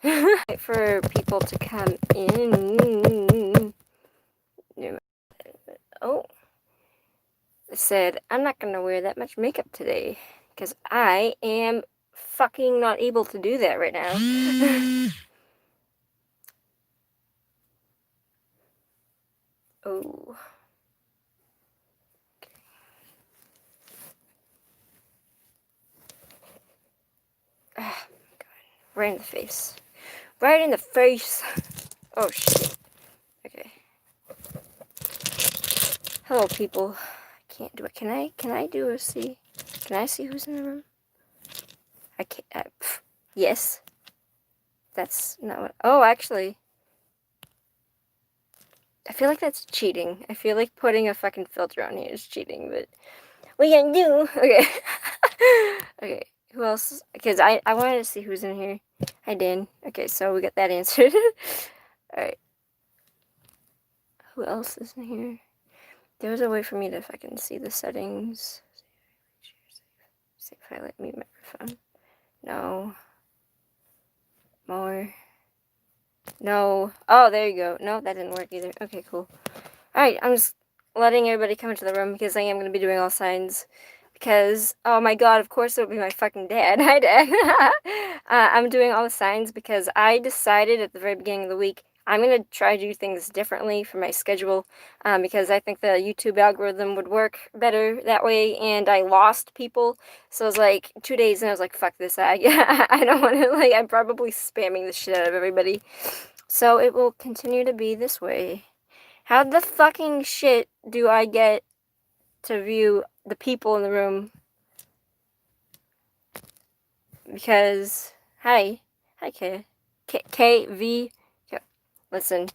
Wait for people to come in. Oh. I said, I'm not gonna wear that much makeup today. Because I am fucking not able to do that right now. Oh. Ah, God. Right in the face. Right in the face. Oh, shit. Okay. Hello, people. I can't do it. Can I do a see? Can I see who's in the room? I can't. Yes. That's not what. Oh, actually. I feel like that's cheating. I feel like putting a fucking filter on here is cheating, but what you gonna do? Okay. Okay. Who else? Because I wanted to see who's in here. Hi, Dan. Okay, so we got that answered. Alright. Who else is in here? There was a way for me to fucking see the settings. See if I let mute microphone. No. More. No. Oh, there you go. No, that didn't work either. Okay, cool. Alright, I'm just letting everybody come into the room because I am going to be doing all signs. Because, oh my god, of course it would be my fucking dad. Hi, Dad. I'm doing all the signs because I decided at the very beginning of the week I'm going to try to do things differently for my schedule because I think the YouTube algorithm would work better that way, and I lost people. So it was like 2 days and I was like, fuck this. I don't want to, like, I'm probably spamming the shit out of everybody. So it will continue to be this way. How the fucking shit do I get to view the people in the room? Because, hi, KV, listen.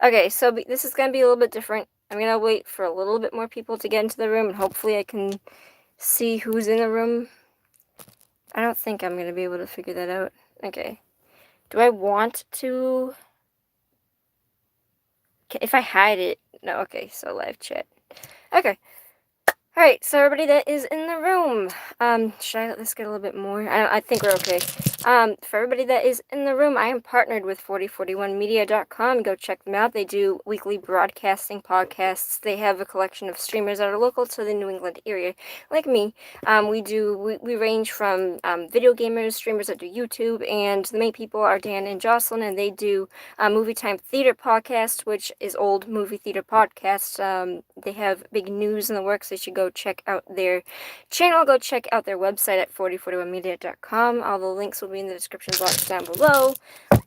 Okay, so this is gonna be a little bit different. I'm gonna wait for a little bit more people to get into the room, and hopefully I can see who's in the room. I don't think I'm gonna be able to figure that out. Okay. Do I want to? If I hide it, no, okay, so live chat. Okay. Alright, so everybody that is in the room, should I let this get a little bit more? I think we're okay. For everybody that is in the room, I am partnered with 4041media.com. Go check them out. They do weekly broadcasting podcasts. They have a collection of streamers that are local to the New England area, like me. We range from video gamers, streamers that do YouTube, and the main people are Dan and Jocelyn, and they do Movie Time Theater podcast, which is old movie theater podcast. They have big news in the works. They should go check out their channel. Go check out their website at 4041media.com. All the links will be in the description box down below.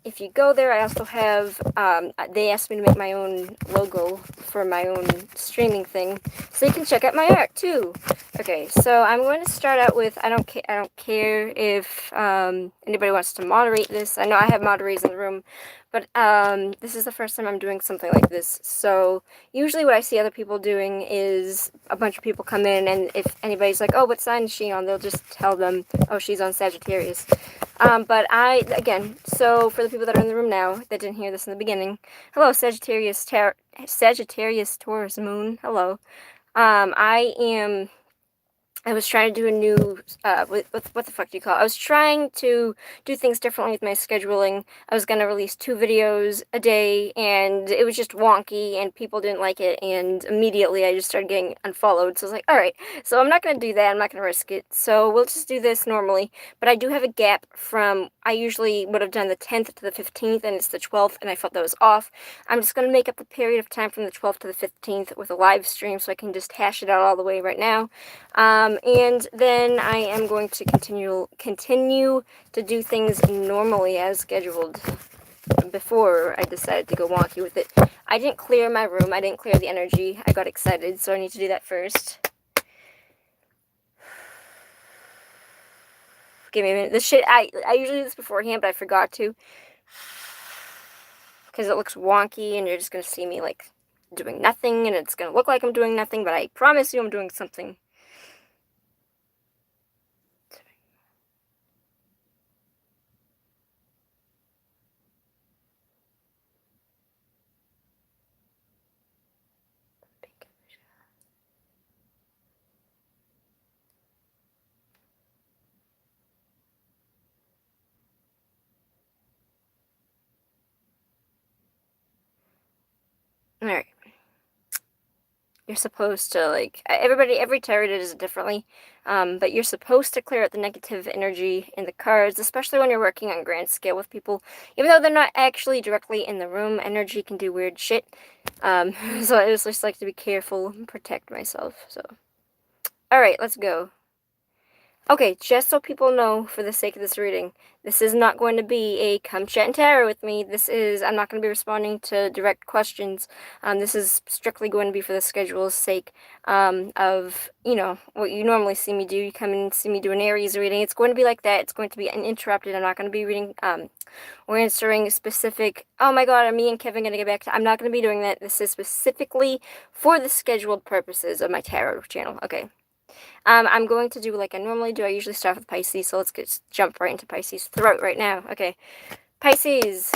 If you go there, I also have, they asked me to make my own logo for my own streaming thing, so you can check out my art too. Okay, so I'm going to start out with, I don't care if anybody wants to moderate this. I know I have moderators in the room, but this is the first time I'm doing something like this. So usually what I see other people doing is a bunch of people come in, and if anybody's like, oh, what sign is she on? They'll just tell them, oh, she's on Sagittarius. But again, so for the people that are in the room now that didn't hear this in the beginning, hello, Sagittarius Taurus Moon, hello. I was trying to do a new, what the fuck do you call it? I was trying to do things differently with my scheduling. I was going to release 2 videos a day, and it was just wonky, and people didn't like it, and immediately I just started getting unfollowed. So I was like, alright, so I'm not going to do that. I'm not going to risk it. So we'll just do this normally. But I do have a gap from, I usually would have done the 10th to the 15th, and it's the 12th, and I felt that was off. I'm just going to make up the period of time from the 12th to the 15th with a live stream, so I can just hash it out all the way right now. And then I am going to continue to do things normally as scheduled before I decided to go wonky with it. I didn't clear my room. I didn't clear the energy. I got excited, so I need to do that first. Give me a minute. This shit, I usually do this beforehand, but I forgot to. Because it looks wonky, and you're just going to see me, like, doing nothing, and it's going to look like I'm doing nothing, but I promise you I'm doing something. you're supposed to, like, every tarot does it differently, but you're supposed to clear out the negative energy in the cards, especially when you're working on grand scale with people. Even though they're not actually directly in the room, energy can do weird shit. So I just like to be careful and protect myself, so. Alright, let's go. Okay, just so people know, for the sake of this reading, this is not going to be a come chat and tarot with me. I'm not going to be responding to direct questions. This is strictly going to be for the schedule's sake, of, what you normally see me do. You come in and see me do an Aries reading. It's going to be like that. It's going to be uninterrupted. I'm not going to be reading, or answering specific, oh my god, are me and Kevin going to get back to, I'm not going to be doing that. This is specifically for the scheduled purposes of my tarot channel. Okay. I'm going to do like I normally do. I usually start with Pisces, so let's jump right into Pisces' throat right now. Okay, Pisces.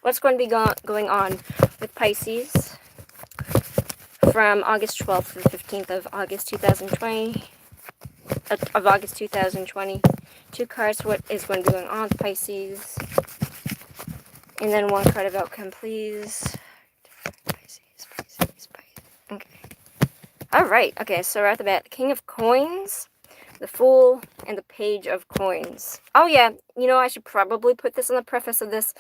What's going to be going on with Pisces from August 12th to the 15th of August 2020? Of August 2020. 2 cards. What is going to be going on with Pisces? And then 1 card of outcome, please. Pisces. Okay. Alright, okay, so right off the bat, the King of Coins, the Fool, and the Page of Coins. Oh yeah, I should probably put this in the preface of this.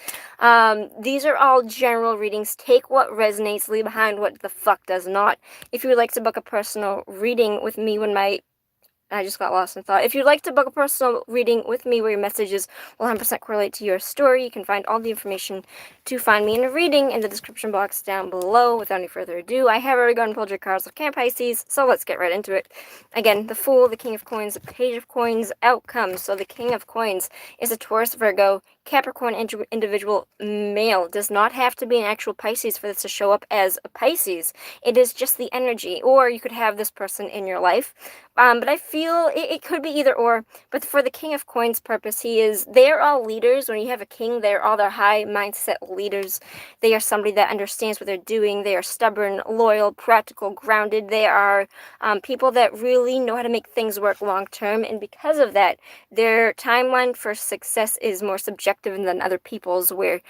These are all general readings. Take what resonates, leave behind what the fuck does not. If you would like to book a personal reading with me I just got lost in thought. If you'd like to book a personal reading with me where your messages will 100% correlate to your story, you can find all the information to find me in a reading in the description box down below. Without any further ado, I have already gone and pulled your cards with Camp Pisces, so let's get right into it. Again, the Fool, the King of Coins, the Page of Coins, outcome. So the King of Coins is a Taurus, Virgo, Capricorn individual male. Does not have to be an actual Pisces for this to show up as a Pisces. It is just the energy, or you could have this person in your life. But I feel it could be either or. But for the King of Coins purpose, they're all leaders. When you have a king, they're all their high mindset leaders. They are somebody that understands what they're doing. They are stubborn, loyal, practical, grounded. They are people that really know how to make things work long term. And because of that, their timeline for success is more subjective than other people's, where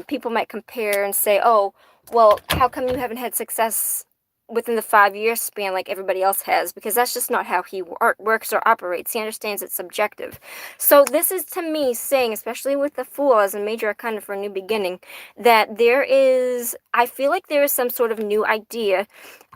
people might compare and say, oh, well, how come you haven't had success within the 5-year span like everybody else has? Because that's just not how he works or operates. He understands it's subjective. So this is, to me, saying, especially with the Fool as a major arcana for a new beginning, that I feel like there is some sort of new idea.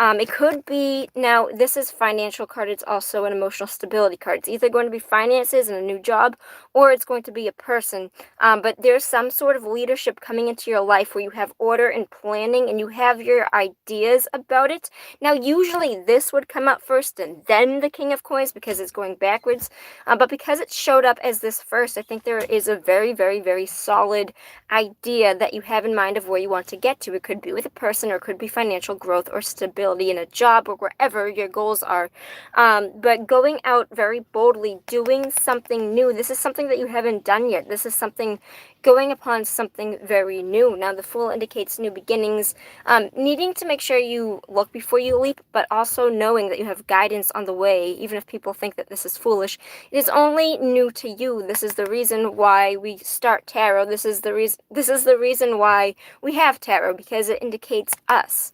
It could be, now this is financial card, it's also an emotional stability card. It's either going to be finances and a new job, or it's going to be a person. But there's some sort of leadership coming into your life where you have order and planning and you have your ideas about it. Now, usually this would come out first and then the King of Coins because it's going backwards. But because it showed up as this first, I think there is a very, very, very solid idea that you have in mind of where you want to get to. It could be with a person, or it could be financial growth or stability in a job or wherever your goals are. But going out very boldly, doing something new. This is something that you haven't done yet. This is something, going upon something very new. Now, the Fool indicates new beginnings, needing to make sure you look before you leap, but also knowing that you have guidance on the way, even if people think that this is foolish. It is only new to you. This is the reason why we start tarot. This is the reason why we have tarot, because it indicates us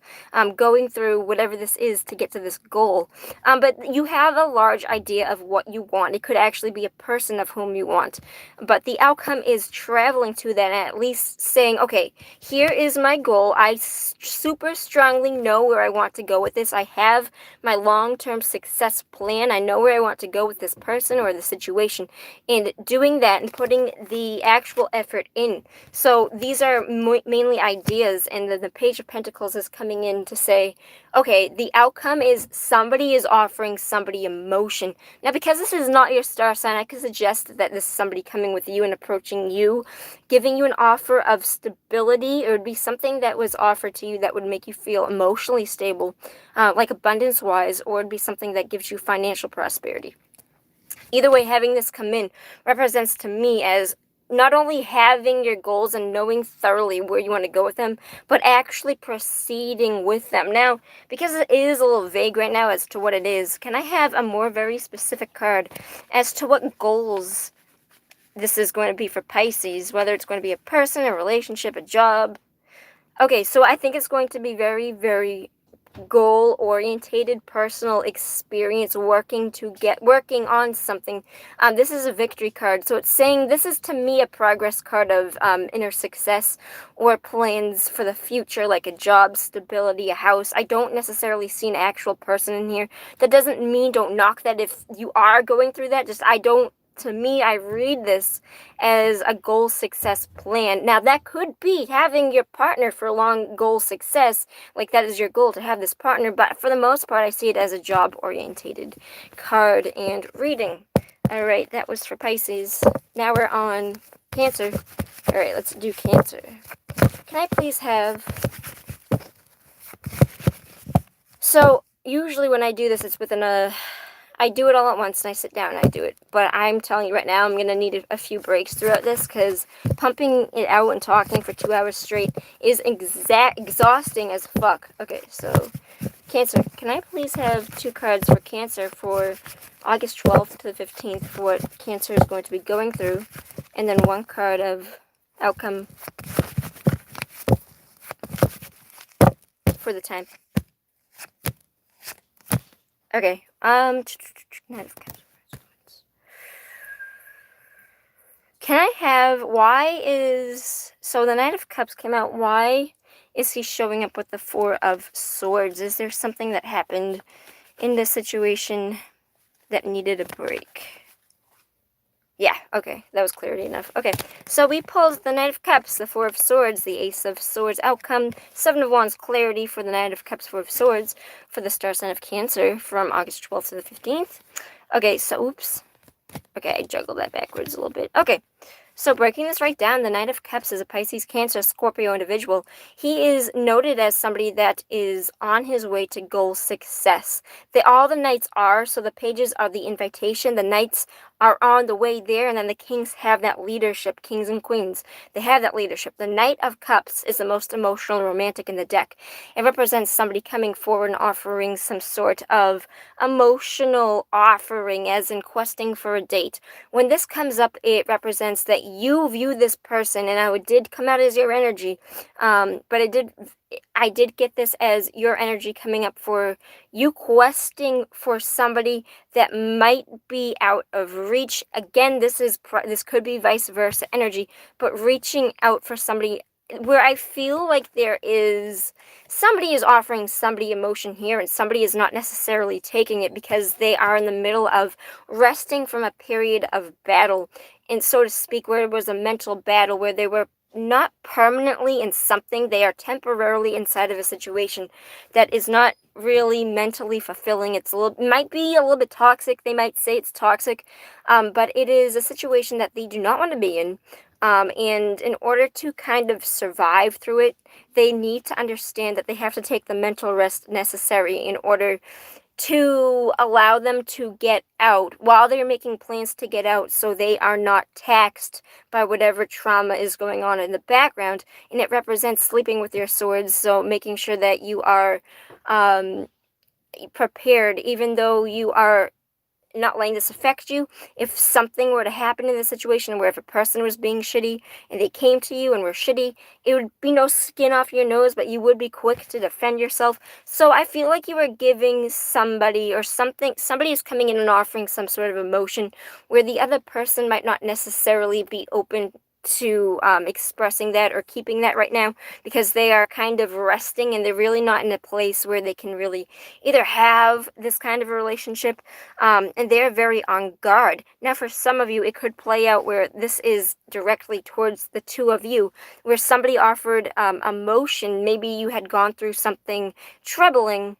going through whatever this is to get to this goal. But you have a large idea of what you want. It could actually be a person of whom you want. But the outcome is traveling to that, and at least saying, okay, here is my goal. I super strongly know where I want to go with this. I have my long-term success plan. I know where I want to go with this person or the situation, and doing that and putting the actual effort in. So these are mainly ideas, and the Page of Pentacles is coming in to say, okay, the outcome is somebody is offering somebody emotion. Now, because this is not your star sign, I could suggest that this is somebody coming with you and approaching you, giving you an offer of stability. It would be something that was offered to you that would make you feel emotionally stable, like abundance-wise, or it would be something that gives you financial prosperity. Either way, having this come in represents to me as not only having your goals and knowing thoroughly where you want to go with them, but actually proceeding with them. Now, because it is a little vague right now as to what it is, can I have a more very specific card as to what goals this is going to be for Pisces, whether it's going to be a person, a relationship, a job? Okay, so I think it's going to be very, very goal-orientated personal experience working on something. This is a victory card, so it's saying this is to me a progress card of inner success or plans for the future, like a job, stability, a house. I don't necessarily see an actual person in here. That doesn't mean don't knock that if you are going through that. Just I don't. To me, I read this as a goal success plan. Now, that could be having your partner for long goal success, like that is your goal to have this partner, but for the most part, I see it as a job orientated card and reading. All right, that was for Pisces. Now we're on Cancer. All right, let's do Cancer. Can I please have. So, usually when I do this, it's within I do it all at once and I sit down and I do it. But I'm telling you right now, I'm going to need a few breaks throughout this because pumping it out and talking for 2 hours straight is exhausting as fuck. Okay, so Cancer. Can I please have 2 cards for Cancer for August 12th to the 15th for what Cancer is going to be going through? And then 1 card of outcome for the time. Okay, can I have, so the Knight of Cups came out, why is he showing up with the 4 of Swords? Is there something that happened in this situation that needed a break? Yeah, okay, that was clarity enough. Okay, so we pulled the Knight of Cups, the 4 of Swords, the Ace of Swords outcome, 7 of Wands clarity for the Knight of Cups, 4 of Swords for the star sign of Cancer from August 12th to the 15th. Okay, so, oops. Okay, I juggled that backwards a little bit. Okay, so breaking this right down, the Knight of Cups is a Pisces, Cancer, Scorpio individual. He is noted as somebody that is on his way to goal success. All the Knights are, so the pages are the invitation. The Knights are on the way there, and then the Kings have that leadership, Kings and Queens. They have that leadership. The Knight of Cups is the most emotional and romantic in the deck. It represents somebody coming forward and offering some sort of emotional offering, as in questing for a date. When this comes up, it represents that you view this person, and it did come out as your energy, but I did get this as your energy coming up for you questing for somebody that might be out of reach. Again, this could be vice versa energy, but reaching out for somebody where I feel like somebody is offering somebody emotion here, and somebody is not necessarily taking it because they are in the middle of resting from a period of battle, and so to speak, where it was a mental battle, where they were not permanently in something, they are temporarily inside of a situation that is not really mentally fulfilling. It might be a little bit toxic. They might say it's toxic, but it is a situation that they do not want to be in. And in order to kind of survive through it, they need to understand that they have to take the mental rest necessary in order to allow them to get out while they're making plans to get out, so they are not taxed by whatever trauma is going on in the background. And it represents sleeping with your swords, so making sure that you are prepared, even though you are not letting this affect you. If something were to happen in the situation, where if a person was being shitty and they came to you and were shitty, it would be no skin off your nose, but you would be quick to defend yourself. So I feel like you are giving somebody or somebody is coming in and offering some sort of emotion where the other person might not necessarily be open to expressing that or keeping that right now, because they are kind of resting and they're really not in a place where they can really either have this kind of a relationship, and they're very on guard. Now, for some of you, it could play out where this is directly towards the 2 of you, where somebody offered emotion. Maybe you had gone through something troubling,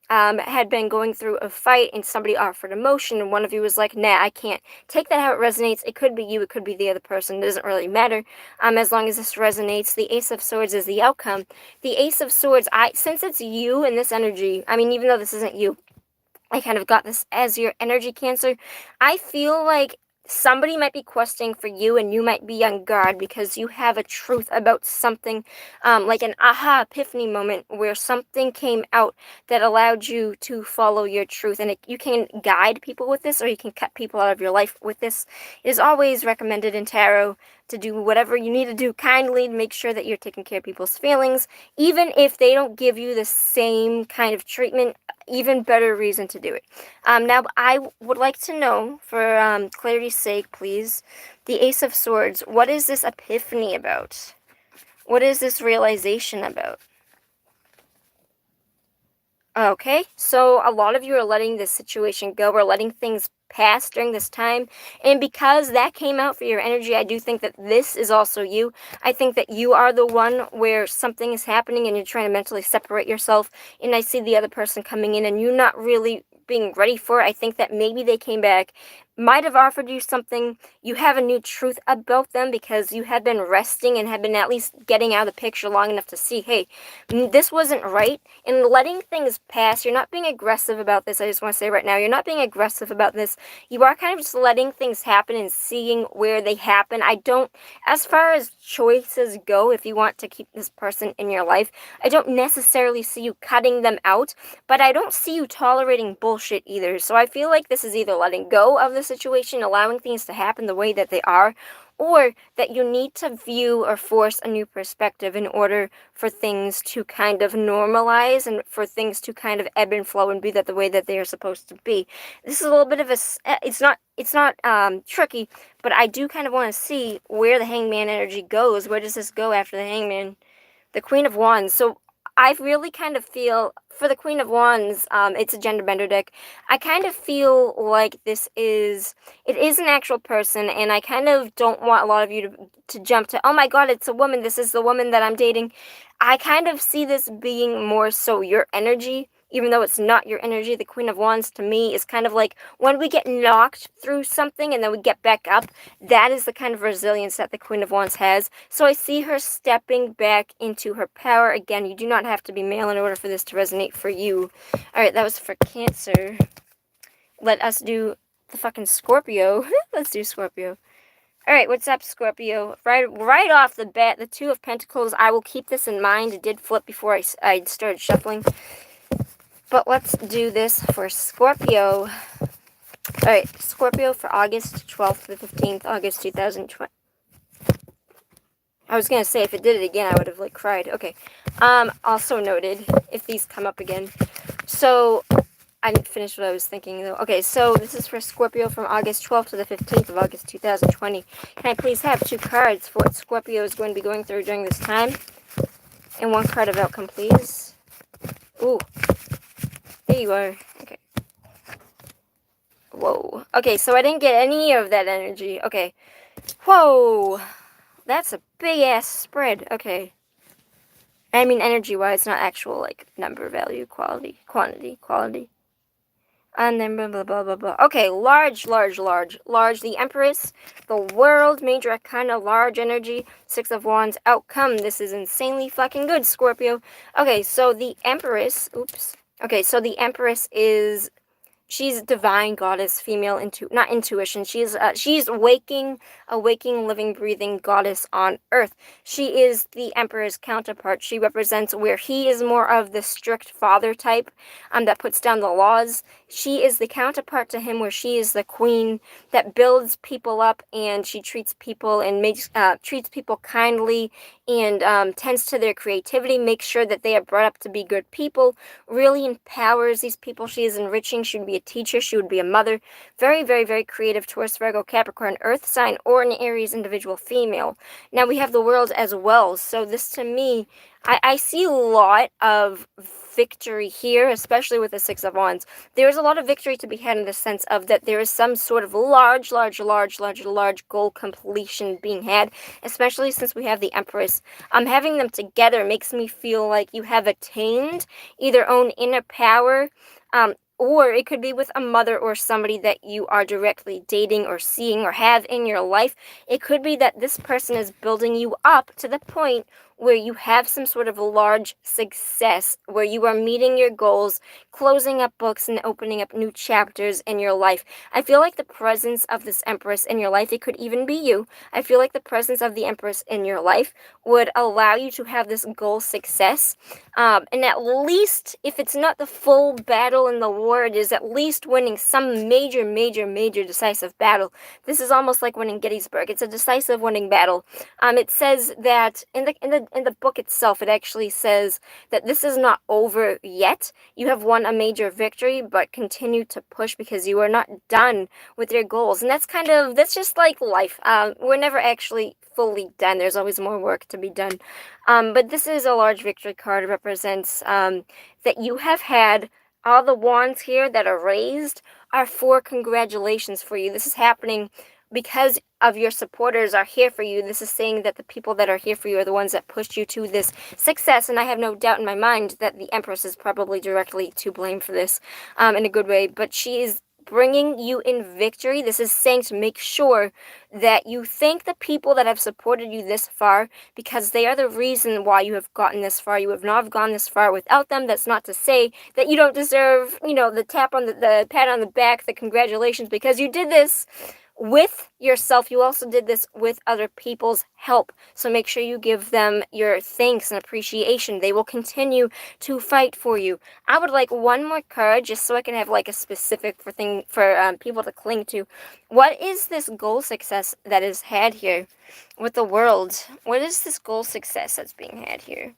had been going through a fight, and somebody offered emotion, and one of you was like, nah, I can't take that how it resonates. It could be you, it could be the other person. It doesn't really matter, as long as this resonates. The Ace of Swords is the outcome. The Ace of Swords, since it's you in this energy, I mean, even though this isn't you, I kind of got this as your energy, Cancer. I feel like somebody might be questing for you, and you might be on guard because you have a truth about something, like an aha epiphany moment where something came out that allowed you to follow your truth. And you can guide people with this, or you can cut people out of your life with this. It is always recommended in tarot to do whatever you need to do kindly to make sure that you're taking care of people's feelings, even if they don't give you the same kind of treatment. Even better reason to do it. Now, I would like to know, for clarity's sake, please, the Ace of Swords. What is this epiphany about? What is this realization about? Okay, so a lot of you are letting this situation go, or letting things pass during this time, and because that came out for your energy, I do think that this is also you. I think that you are the one where something is happening and you're trying to mentally separate yourself, and I see the other person coming in and you not really being ready for it. I think that maybe they came back, might have offered you something. You have a new truth about them because you had been resting and had been at least getting out of the picture long enough to see, hey, this wasn't right, and letting things pass. You're not being aggressive about this. I just want to say right now, you're not being aggressive about this. You are kind of just letting things happen and seeing where they happen. I don't, as far as choices go, if you want to keep this person in your life, I don't necessarily see you cutting them out, but I don't see you tolerating bullshit either. So I feel like this is either letting go of the situation, allowing things to happen the way that they are, or that you need to view or force a new perspective in order for things to kind of normalize and for things to kind of ebb and flow and be that the way that they are supposed to be. This is a little bit of a, it's not tricky, but I do kind of want to see where the Hangman energy goes. Where does this go after the Hangman? The Queen of Wands. So I really kind of feel, for the Queen of Wands, it's a gender bender deck. I kind of feel like it is an actual person, and I kind of don't want a lot of you to jump to, oh my god, it's a woman, this is the woman that I'm dating. I kind of see this being more so your energy, even though it's not your energy. The Queen of Wands to me is kind of like when we get knocked through something and then we get back up. That is the kind of resilience that the Queen of Wands has. So I see her stepping back into her power. Again, you do not have to be male in order for this to resonate for you. Alright, that was for Cancer. Let us do the fucking Scorpio. Let's do Scorpio. Alright, what's up, Scorpio? Right off the bat, the Two of Pentacles. I will keep this in mind. It did flip before I started shuffling. But let's do this for Scorpio. Alright, Scorpio for August 12th to the 15th, August 2020. I was gonna say, if it did it again, I would have, like, cried. Okay. Also noted, if these come up again. So, I didn't finish what I was thinking, though. Okay, so this is for Scorpio from August 12th to the 15th of August 2020. Can I please have 2 cards for what Scorpio is going to be going through during this time? And 1 card of outcome, please. Ooh. There you are. Okay. Whoa. Okay, so I didn't get any of that energy. Okay. Whoa. That's a big-ass spread. Okay. I mean energy-wise, not actual, like, number, value, quality, quantity, quality. And then blah, blah, blah, blah, blah. Okay, large, large, large, large. The Empress, the World, Major Arcana, large energy, 6 of Wands, outcome. This is insanely fucking good, Scorpio. Okay, so the Empress, oops. Okay, so the Empress is, she's divine goddess, female, not intuition. She's waking, living, breathing goddess on earth. She is the Emperor's counterpart. She represents where he is more of the strict father type, that puts down the laws. She is the counterpart to him, where she is the queen that builds people up, and she treats people and treats people kindly, and tends to their creativity, makes sure that they are brought up to be good people, really empowers these people. She is enriching. She would be a teacher. She would be a mother. Very, very, very creative. Taurus, Virgo, Capricorn, Earth sign, or an Aries individual female. Now we have the World as well. So this, to me, I see a lot of victory here, especially with the 6 of Wands. There is a lot of victory to be had in the sense of that there is some sort of large goal completion being had, especially since we have the Empress. Having them together makes me feel like you have attained either own inner power, or it could be with a mother or somebody that you are directly dating or seeing or have in your life. It could be that this person is building you up to the point where you have some sort of large success, where you are meeting your goals, closing up books and opening up new chapters in your life. I feel like the presence of this Empress in your life, it could even be you. I feel like the presence of the Empress in your life would allow you to have this goal success. And at least, if it's not the full battle in the war, it is at least winning some major, major, major decisive battle. This is almost like winning Gettysburg. It's a decisive winning battle. It says that in the book itself, it actually says that this is not over yet. You have won a major victory, but continue to push because you are not done with your goals. And that's just like life. We're never actually fully done. There's always more work to be done. But this is a large victory card. It represents that you have had all the wands here that are raised are for congratulations for you. This is happening because of your supporters are here for you. This is saying that the people that are here for you are the ones that pushed you to this success, and I have no doubt in my mind that the Empress is probably directly to blame for this in a good way, but she is bringing you in victory. This is saying to make sure that you thank the people that have supported you this far, because they are the reason why you have gotten this far. You have not have gone this far without them. That's not to say that you don't deserve, the tap on the pat on the back, the congratulations, because you did this with yourself. You also did this with other people's help. So make sure you give them your thanks and appreciation. They will continue to fight for you. I would like one more card just so I can have like a specific thing for people to cling to. What is this goal success that is had here with the world? What is this goal success that's being had here?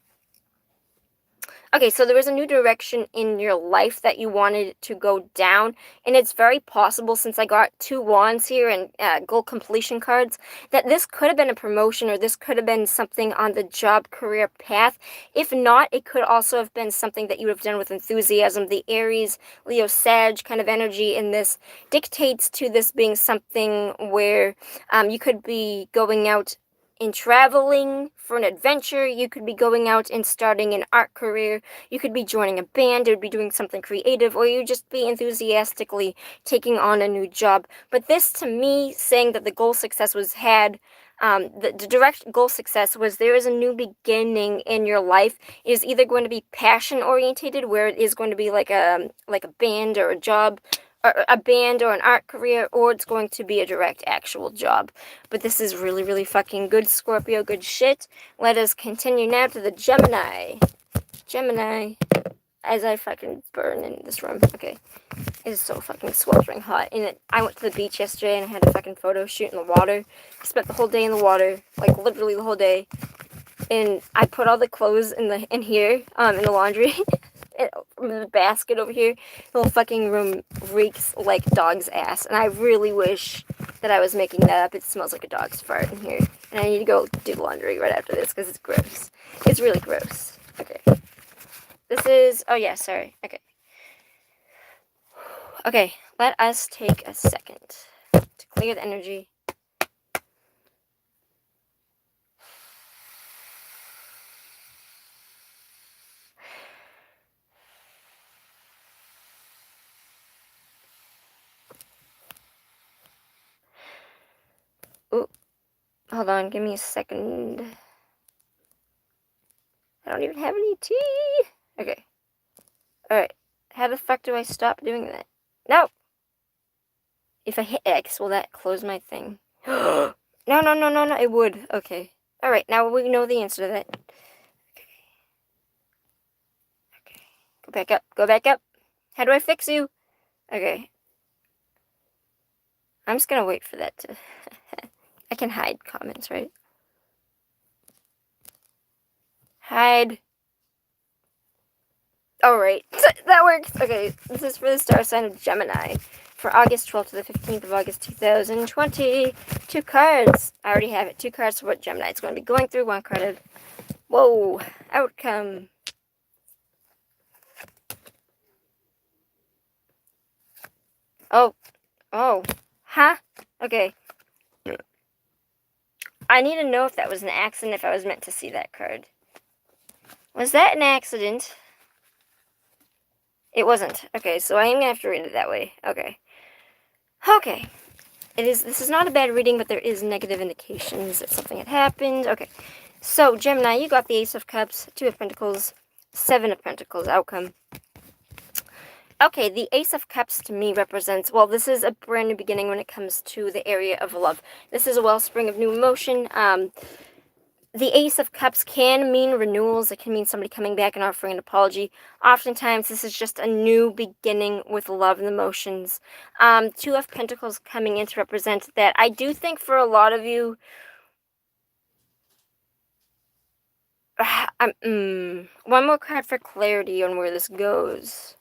Okay, so there was a new direction in your life that you wanted to go down, and it's very possible, since I got 2 wands here and goal completion cards, that this could have been a promotion, or this could have been something on the job career path. If not, it could also have been something that you would have done with enthusiasm. The Aries, Leo, Sag kind of energy in this dictates to this being something where you could be going out in traveling for an adventure. You could be going out and starting an art career. You could be joining a band. It would be doing something creative, or you just be enthusiastically taking on a new job. But this, to me, saying that the goal success was had, the direct goal success was there is a new beginning in your life. It is either going to be passion orientated, where it is going to be like a band or a job, or a band or an art career, or it's going to be a direct actual job. But this is really, really fucking good, Scorpio. Good shit. Let us continue now to the Gemini. Gemini. As I fucking burn in this room. Okay. It is so fucking sweltering hot. And I went to the beach yesterday and I had a fucking photo shoot in the water. I spent the whole day in the water. Like, literally the whole day. And I put all the clothes in here, in the laundry. The basket over here. The whole fucking room reeks like dog's ass, and I really wish that I was making that up. It smells like a dog's fart in here, and I need to go do laundry right after this because it's gross. It's really gross. Okay. This is, oh yeah, sorry. Okay, let us take a second to clear the energy. Ooh, hold on, give me a second. I don't even have any tea. Okay. Alright. How the fuck do I stop doing that? No! If I hit X, will that close my thing? No, it would. Okay. Alright, now we know the answer to that. Okay. Go back up. Go back up. How do I fix you? Okay. I'm just gonna wait for that to... I can hide comments, right? Hide. Alright. That works. Okay. This is for the star sign of Gemini. For August 12th to the 15th of August 2020. 2 cards. I already have it. 2 cards for what Gemini is going to be going through. 1 card of... Whoa. Outcome. Oh. Huh? Okay. I need to know if that was an accident, if I was meant to see that card. Was that an accident? It wasn't. Okay, so I am going to have to read it that way. Okay. This is not a bad reading, but there is negative indications that something had happened. Okay. So, Gemini, you got the Ace of Cups, Two of Pentacles, Seven of Pentacles outcome. Okay, the Ace of Cups to me represents, well, this is a brand new beginning when it comes to the area of love. This is a wellspring of new emotion. The Ace of Cups can mean renewals. It can mean somebody coming back and offering an apology. Oftentimes, this is just a new beginning with love and emotions. Two of Pentacles coming in to represent that. I do think for a lot of you, one more card for clarity on where this goes.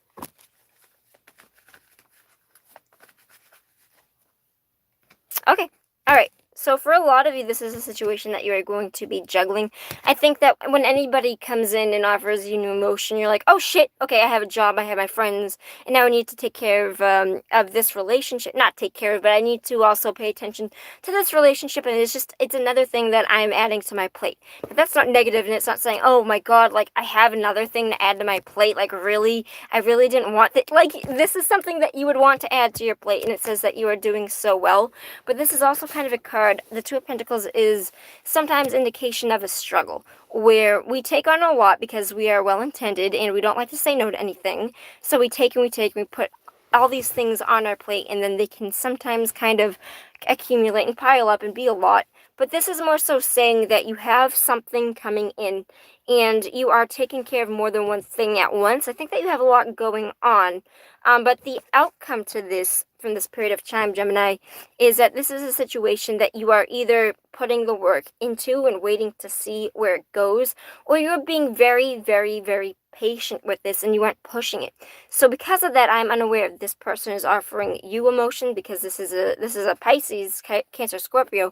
Okay, alright. So for a lot of you, this is a situation that you are going to be juggling. I think that when anybody comes in and offers you new emotion, you're like, oh shit, okay, I have a job, I have my friends, and now I need to take care of this relationship. Not take care of, but I need to also pay attention to this relationship, and it's another thing that I'm adding to my plate. But that's not negative, and it's not saying, oh my god, like, I have another thing to add to my plate, like, really? I really didn't want that. Like, this is something that you would want to add to your plate, and it says that you are doing so well. But this is also kind of a card. The Two of Pentacles is sometimes indication of a struggle, where we take on a lot because we are well-intended and we don't like to say no to anything. So we take and we take and we put all these things on our plate, and then they can sometimes kind of accumulate and pile up and be a lot. But this is more so saying that you have something coming in and you are taking care of more than one thing at once. I think that you have a lot going on. But the outcome to this, from this period of time, Gemini, is that this is a situation that you are either putting the work into and waiting to see where it goes, or you're being very, very, very patient with this and you aren't pushing it. So because of that, I'm unaware if this person is offering you emotion, because this is a Pisces, Cancer, Scorpio.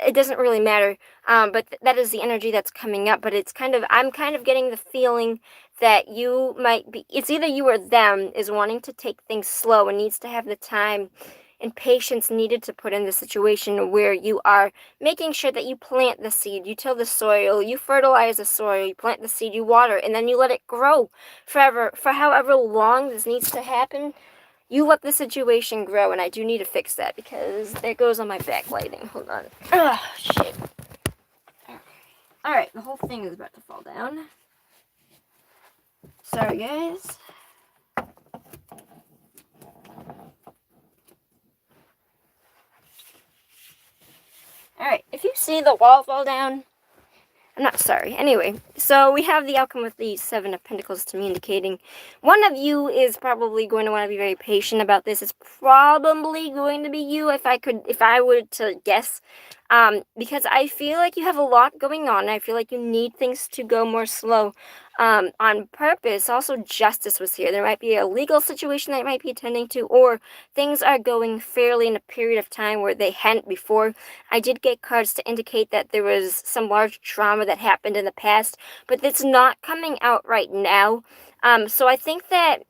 It doesn't really matter, but that is the energy that's coming up. But it's I'm kind of getting the feeling that you might be, it's either you or them is wanting to take things slow and needs to have the time and patience needed to put in the situation where you are making sure that you plant the seed, you till the soil, you fertilize the soil, you plant the seed, you water, and then you let it grow forever, for however long this needs to happen. You let the situation grow, and I do need to fix that because there goes on my backlighting. Hold on. Ugh, shit. Alright, the whole thing is about to fall down. Sorry, guys. Alright, if you see the wall fall down, I'm not sorry. Anyway, so we have the outcome with the Seven of Pentacles to me, indicating one of you is probably going to want to be very patient about this. It's probably going to be you, if I were to guess. Because I feel like you have a lot going on. I feel like you need things to go more slow, on purpose. Also, justice was here. There might be a legal situation that you might be attending to, or things are going fairly in a period of time where they hadn't before. I did get cards to indicate that there was some large trauma that happened in the past, but it's not coming out right now. So I think that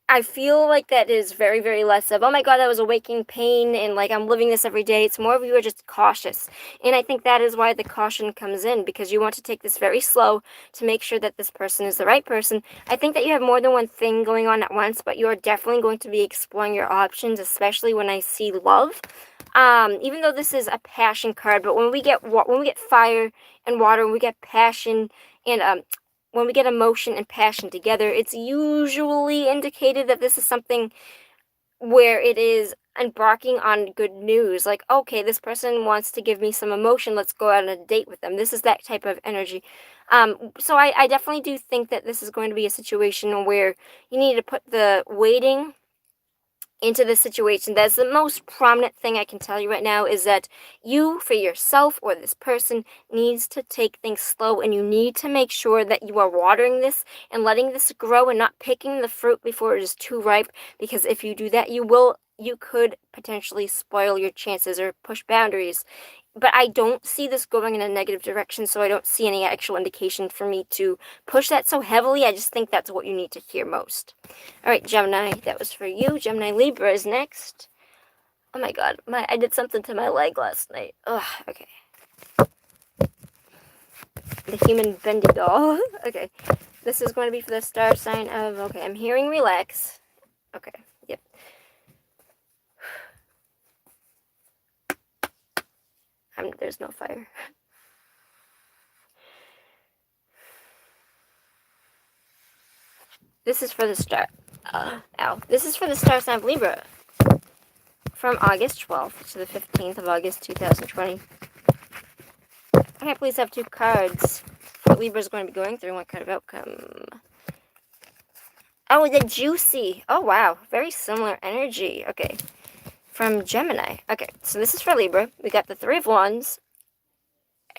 I feel like that is very, very less of, oh my god, that was a waking pain, and like I'm living this every day. It's more of you are just cautious. And I think that is why the caution comes in, because you want to take this very slow to make sure that this person is the right person. I think that you have more than one thing going on at once, but you are definitely going to be exploring your options, especially when I see love. Even though this is a passion card, but when we get fire and water, when we get passion and when we get emotion and passion together, it's usually indicated that this is something where it is embarking on good news. Like, okay, this person wants to give me some emotion. Let's go out on a date with them. This is that type of energy. So I definitely do think that this is going to be a situation where you need to put the waiting into the situation. That's the most prominent thing I can tell you right now, is that you, for yourself or this person, needs to take things slow, and you need to make sure that you are watering this and letting this grow and not picking the fruit before it is too ripe, because if you do that, you could potentially spoil your chances or push boundaries. But I don't see this going in a negative direction, so I don't see any actual indication for me to push that so heavily. I just think that's what you need to hear most. Alright, Gemini, that was for you. Gemini Libra is next. Oh my god, I did something to my leg last night. Ugh, okay. The human bendy doll. Okay, this is going to be for the star sign of, okay, I'm hearing relax. Okay, yep. There's no fire. This is for the star. Ow. This is for the star sign of Libra. From August 12th to the 15th of August 2020. Can I please have 2 cards? What Libra's going to be going through. What kind of outcome? Oh, the Juicy. Oh, wow. Very similar energy. Okay. From Gemini. Okay, so this is for Libra. We got the 3 of Wands.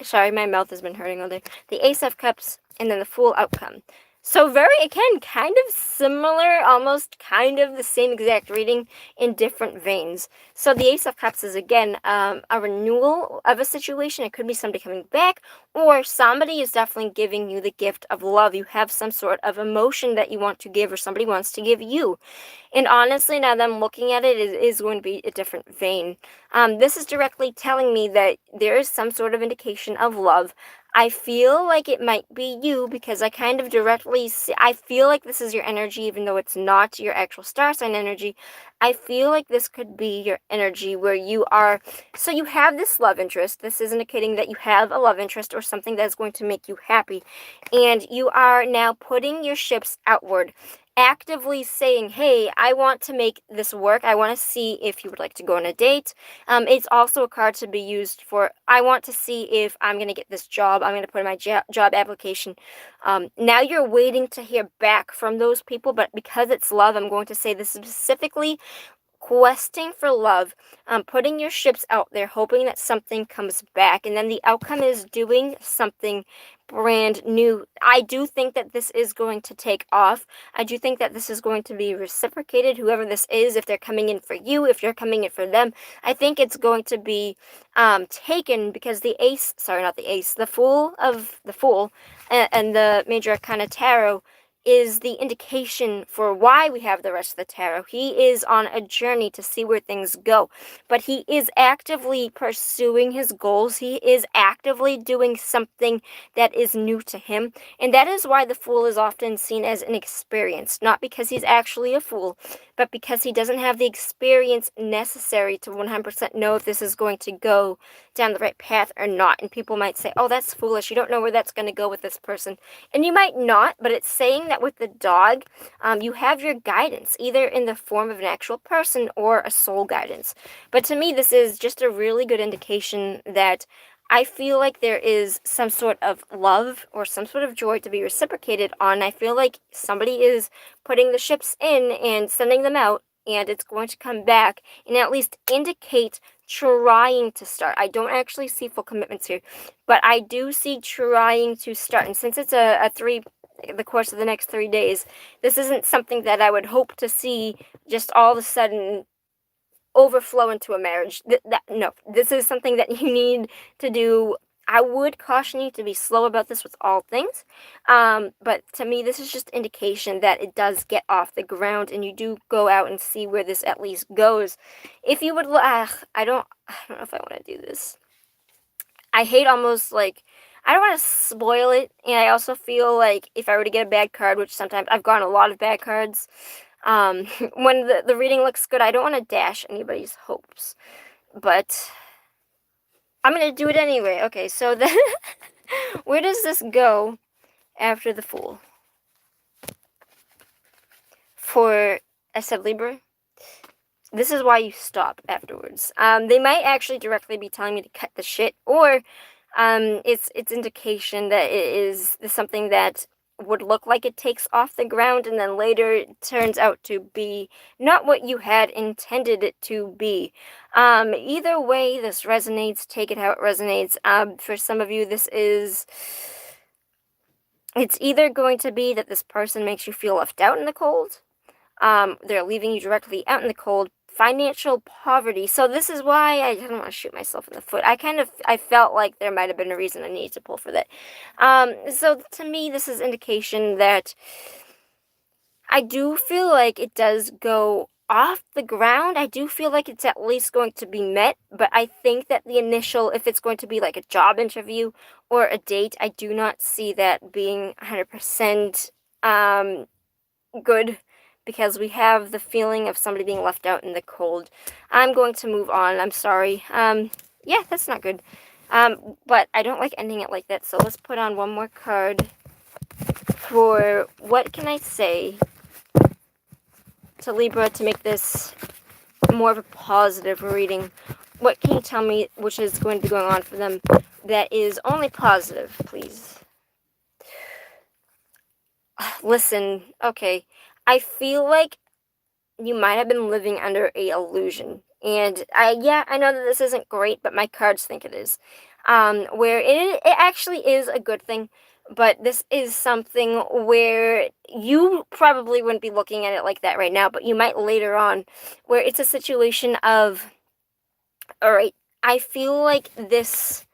Sorry, my mouth has been hurting all day. The Ace of Cups, and then the Fool outcome. So very, again, kind of similar, almost kind of the same exact reading in different veins. So the Ace of Cups is, again, a renewal of a situation. It could be somebody coming back, or somebody is definitely giving you the gift of love. You have some sort of emotion that you want to give, or somebody wants to give you. And honestly, now that I'm looking at it, it is going to be a different vein. This is directly telling me that there is some sort of indication of love. I feel like it might be you because I kind of directly see, I feel like this is your energy, even though it's not your actual star sign energy. I feel like this could be your energy where you are, so you have this love interest. This is indicating that you have a love interest or something that's going to make you happy. And you are now putting your ships outward, actively saying, hey, I want to make this work. I want to see if you would like to go on a date. It's also a card to be used for, I want to see if I'm going to get this job. I'm going to put in my job application. Now you're waiting to hear back from those people, but because it's love, I'm going to say this specifically questing for love, putting your ships out there, hoping that something comes back, and then the outcome is doing something brand new. I do think that this is going to take off. I do think that this is going to be reciprocated, whoever this is, if they're coming in for you, if you're coming in for them. I think it's going to be taken because the ace, sorry, not the ace, the Fool and the Major Arcana Tarot is the indication for why we have the rest of the tarot. He is on a journey to see where things go, but he is actively pursuing his goals. He is actively doing something that is new to him, and that is why the Fool is often seen as inexperienced, not because he's actually a fool, but because he doesn't have the experience necessary to 100% know if this is going to go down the right path or not. And people might say, oh, that's foolish. You don't know where that's going to go with this person. And you might not, but it's saying that with the dog, you have your guidance, either in the form of an actual person or a soul guidance. But to me, this is just a really good indication that I feel like there is some sort of love or some sort of joy to be reciprocated on. I feel like somebody is putting the ships in and sending them out, and it's going to come back and at least indicate trying to start. I don't actually see full commitments here, but I do see trying to start. And since it's the course of the next 3 days, this isn't something that I would hope to see just all of a sudden overflow into a marriage. No, this is something that you need to do. I would caution you to be slow about this with all things, but to me, this is just indication that it does get off the ground, and you do go out and see where this at least goes. If you would, I don't know if I want to do this. I hate almost like, I don't want to spoil it, and I also feel like if I were to get a bad card, which sometimes I've gotten a lot of bad cards, when the reading looks good, I don't want to dash anybody's hopes, but I'm going to do it anyway. Okay, so then, where does this go after the Fool? For, I said Libra, this is why you stop afterwards. They might actually directly be telling me to cut the shit, or it's indication that it is something that would look like it takes off the ground and then later it turns out to be not what you had intended it to be. Either way, this resonates. Take it how it resonates. For some of you, it's either going to be that this person makes you feel left out in the cold. They're leaving you directly out in the cold. Financial poverty. So this is why I don't want to shoot myself in the foot. I felt like there might have been a reason I needed to pull for that. So to me, this is indication that I do feel like it does go off the ground. I do feel like it's at least going to be met, but I think that the initial, if it's going to be like a job interview or a date, I do not see that being 100% good, because we have the feeling of somebody being left out in the cold. I'm going to move on. I'm sorry. Yeah, that's not good. But I don't like ending it like that, so let's put on one more card for, what can I say, to Libra to make this more of a positive reading. What can you tell me which is going to be going on for them that is only positive, please? Listen, okay. I feel like you might have been living under a illusion. And I know that this isn't great, but my cards think it is. Where it actually is a good thing, but this is something where you probably wouldn't be looking at it like that right now, but you might later on, where it's a situation of, all right, I feel like this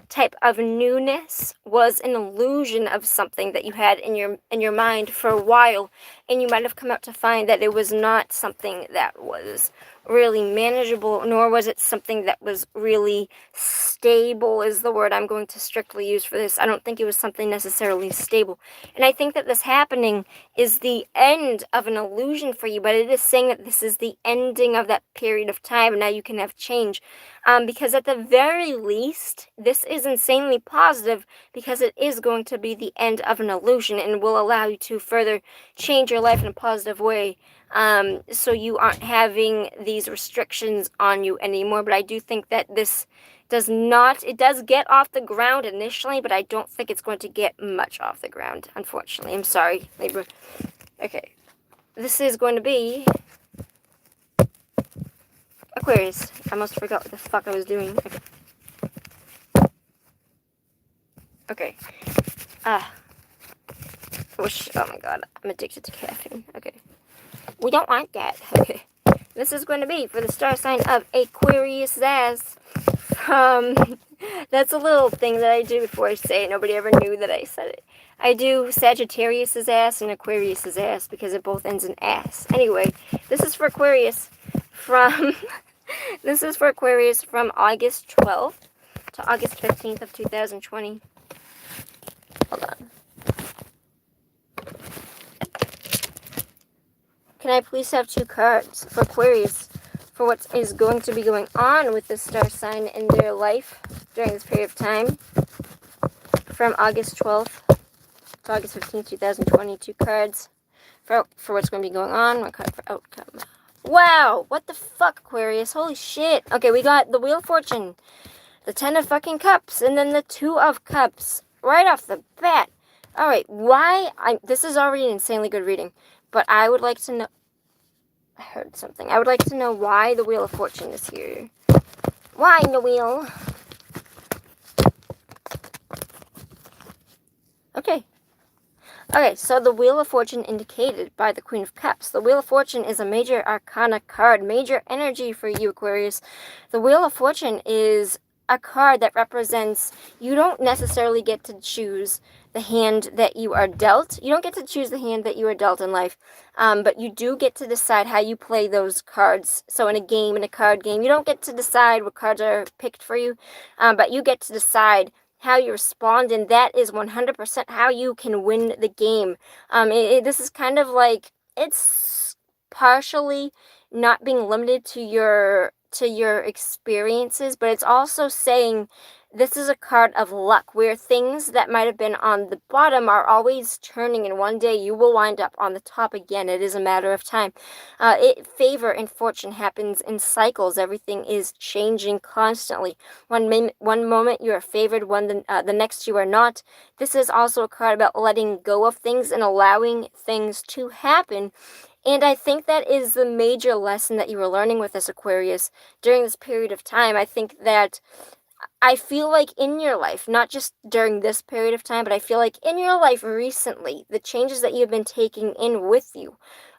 type of newness was an illusion of something that you had in your mind for a while, and you might have come out to find that it was not something that was really manageable, nor was it something that was really stable, is the word I'm going to strictly use for this. I don't think it was something necessarily stable, and I think that this happening is the end of an illusion for you, but it is saying that this is the ending of that period of time, and now you can have change. Because at the very least, this is insanely positive, because it is going to be the end of an illusion and will allow you to further change your life in a positive way. So you aren't having these restrictions on you anymore. But I do think that this it does get off the ground initially, but I don't think it's going to get much off the ground, unfortunately. I'm sorry, Libra. Okay. This is going to be Aquarius. I almost forgot what the fuck I was doing. Okay. Oh my god, I'm addicted to caffeine. Okay. We don't want that. Okay. This is going to be for the star sign of Aquarius ass. That's a little thing that I do before I say it. Nobody ever knew that I said it. I do Sagittarius's ass and Aquarius's ass because it both ends in ass. Anyway, this is for Aquarius from August 12th to August 15th of 2020. Hold on. Can I please have 2 cards for Aquarius for what is going to be going on with this star sign in their life during this period of time from August 12th to August 15th, 2020. 2 cards for what's going to be going on. 1 card for outcome. Wow! What the fuck, Aquarius? Holy shit. Okay, we got the Wheel of Fortune, the 10 of fucking Cups, and then the 2 of Cups right off the bat. Alright, this is already an insanely good reading, but I would like to know, I heard something. I would like to know why the Wheel of Fortune is here. Why the wheel? Okay. Okay, so the Wheel of Fortune indicated by the Queen of Cups. The Wheel of Fortune is a major arcana card, major energy for you, Aquarius. The Wheel of Fortune is a card that represents, you don't necessarily get to choose the hand that you are dealt. You don't get to choose the hand that you are dealt in life, but you do get to decide how you play those cards. So in a card game, you don't get to decide what cards are picked for you, but you get to decide how you respond, and that is 100% how you can win the game. This is kind of like, it's partially not being limited to your experiences, but it's also saying this is a card of luck, where things that might have been on the bottom are always turning, and one day you will wind up on the top again. It is a matter of time. Favor and fortune happens in cycles. Everything is changing constantly. One moment you are favored, the next you are not. This is also a card about letting go of things and allowing things to happen. And I think that is the major lesson that you were learning with this, Aquarius, during this period of time. I feel like in your life, not just during this period of time, but I feel like in your life recently, the changes that you've been taking in with you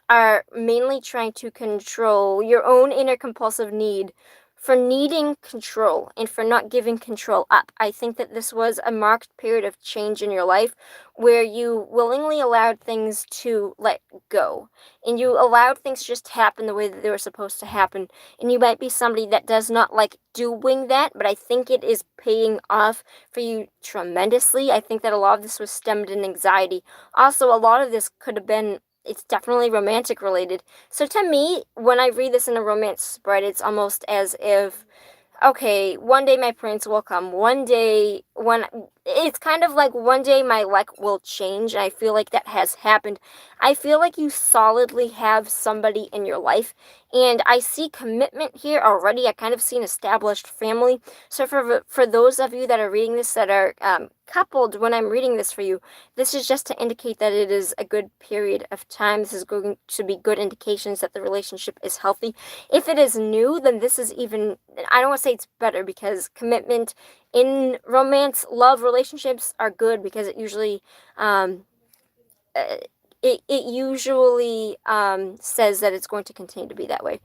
are mainly trying to control your own inner compulsive need for needing control and for not giving control up. I think that this was a marked period of change in your life where you willingly allowed things to let go, and you allowed things to just happen the way that they were supposed to happen. And you might be somebody that does not like doing that, but I think it is paying off for you tremendously. I think that a lot of this was stemmed in anxiety. Also, a lot of this could have been, it's definitely romantic related. So to me, when I read this in a romance spread, it's almost as if, okay, one day my prince will come. One day, when it's kind of like one day my luck will change, and I feel like that has happened. I feel like you solidly have somebody in your life, and I see commitment here already. I kind of see an established family. So for those of you that are reading this that are coupled, when I'm reading this for you, this is just to indicate that it is a good period of time. This is going to be good indications that the relationship is healthy. If it is new, then this is even, I don't want to say it's better, because commitment in romance, love, relationships are good, because it usually, uh, it usually says that it's going to continue to be that way.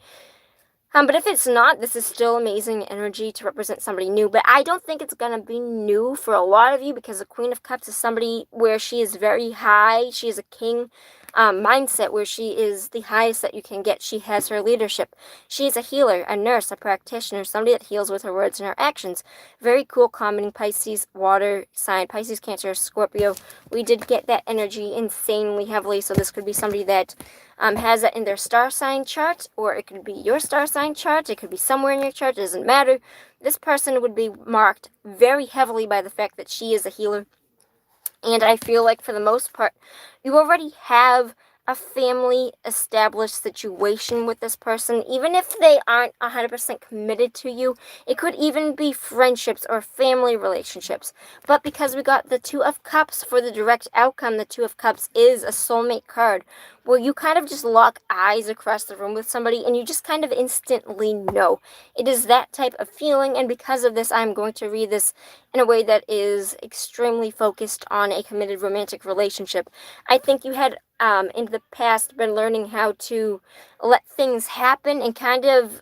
But if it's not, this is still amazing energy to represent somebody new. But I don't think it's going to be new for a lot of you, because the Queen of Cups is somebody where she is very high. She is a king mindset, where she is the highest that you can get. She has her leadership. She is a healer, a nurse, a practitioner, somebody that heals with her words and her actions. Very cool, commenting Pisces, water sign, Pisces, Cancer, Scorpio. We did get that energy insanely heavily, so this could be somebody that has that in their star sign chart, or it could be your star sign chart. It could be somewhere in your chart. It doesn't matter. This person would be marked very heavily by the fact that she is a healer. And I feel like for the most part, you already have a family established situation with this person. Even if they aren't 100% committed to you, it could even be friendships or family relationships. But because we got the Two of Cups for the direct outcome, the Two of Cups is a soulmate card, where you kind of just lock eyes across the room with somebody and you just kind of instantly know. It is that type of feeling, and because of this, I'm going to read this in a way that is extremely focused on a committed romantic relationship. I think you had in the past been learning how to let things happen, and kind of,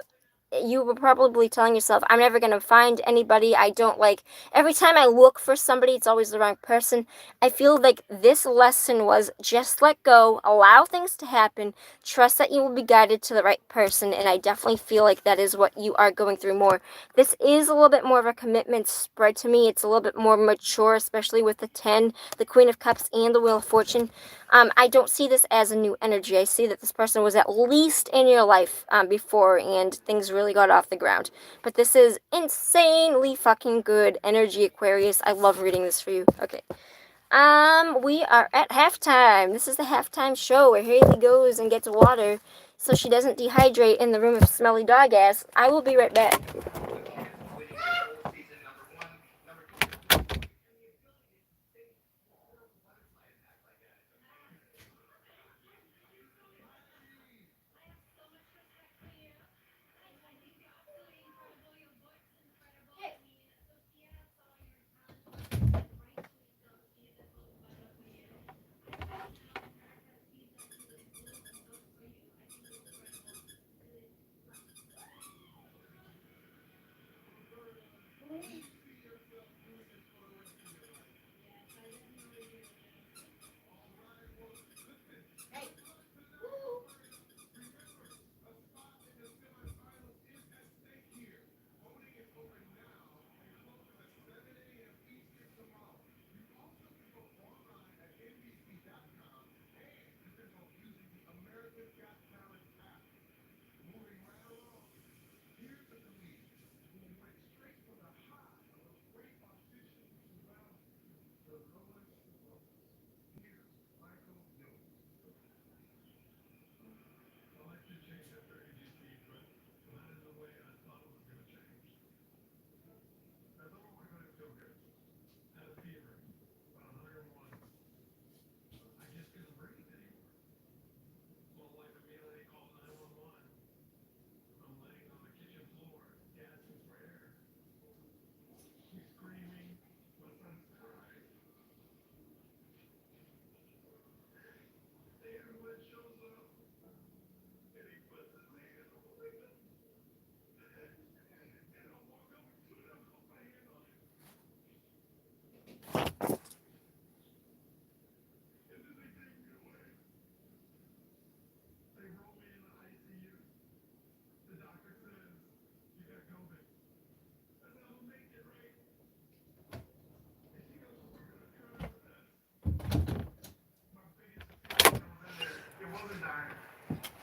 you were probably telling yourself, I'm never going to find anybody I don't like. Every time I look for somebody, it's always the wrong person. I feel like this lesson was just let go, allow things to happen, trust that you will be guided to the right person, and I definitely feel like that is what you are going through more. This is a little bit more of a commitment spread to me. It's a little bit more mature, especially with the 10, the Queen of Cups, and the Wheel of Fortune. I don't see this as a new energy. I see that this person was at least in your life before, and things really got off the ground. But this is insanely fucking good energy, Aquarius. I love reading this for you. Okay. We are at halftime. This is the halftime show where Haley goes and gets water so she doesn't dehydrate in the room of smelly dog ass. I will be right back.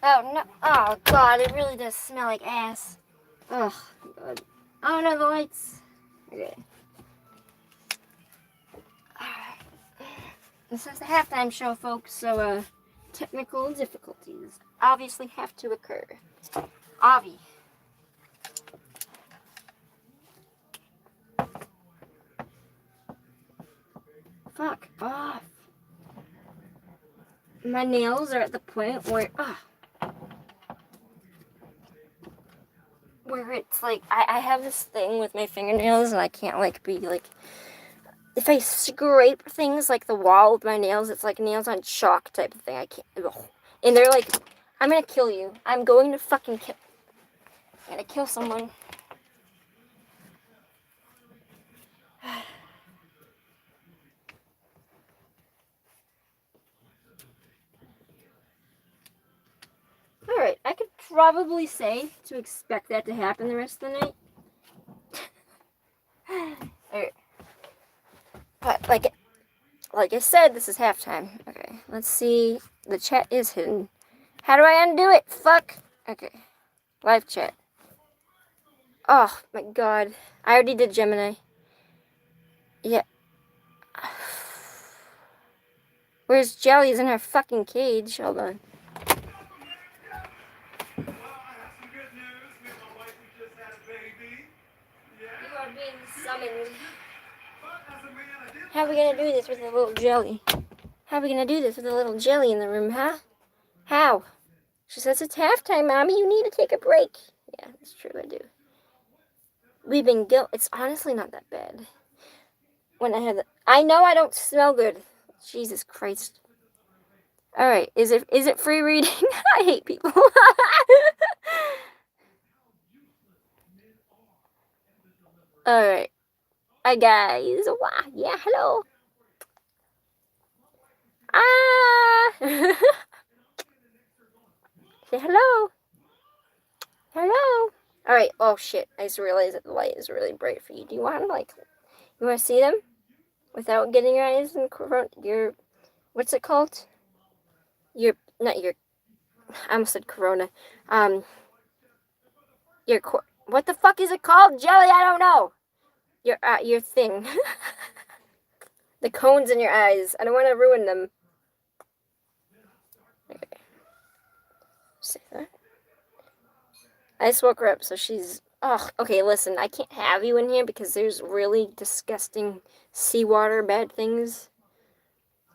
Oh, no. Oh, God, it really does smell like ass. Ugh, God. Oh, no, the lights. Okay. This is the halftime show, folks, so, technical difficulties obviously have to occur. Avi. Fuck off. My nails are at the point where, where it's like, I have this thing with my fingernails and I can't, like, be, like, if I scrape things like the wall with my nails, it's like nails on chalk type of thing. I can't, ugh. And they're like, I'm gonna kill you. I'm going to fucking kill, I'm gonna kill someone. Alright, I could probably say to expect that to happen the rest of the night. Alright. But, like I said, this is halftime. Okay, let's see. The chat is hidden. How do I undo it? Fuck. Okay. Live chat. Oh, my God. I already did Gemini. Yeah. Where's Jelly's in her fucking cage? Hold on. You are being summoned. How are we gonna do this with a little Jelly? How are we gonna do this with a little Jelly in the room, huh? How? She says it's halftime, Mommy. You need to take a break. Yeah, that's true. I do. We've been it's honestly not that bad. When I had I know I don't smell good. Jesus Christ. Alright, is it free reading? I hate people. Alright. Hi guys. Wow. Yeah, hello. Say hello. Hello. Alright, oh shit. I just realized that the light is really bright for you. Do you want to see them? Without getting your eyes in your, what's it called? I almost said Corona. What the fuck is it called? Jelly, I don't know. Your thing. The cones in your eyes. I don't want to ruin them. Okay. Say that. I just woke her up, so she's... Oh, okay, listen. I can't have you in here because there's really disgusting seawater bad things.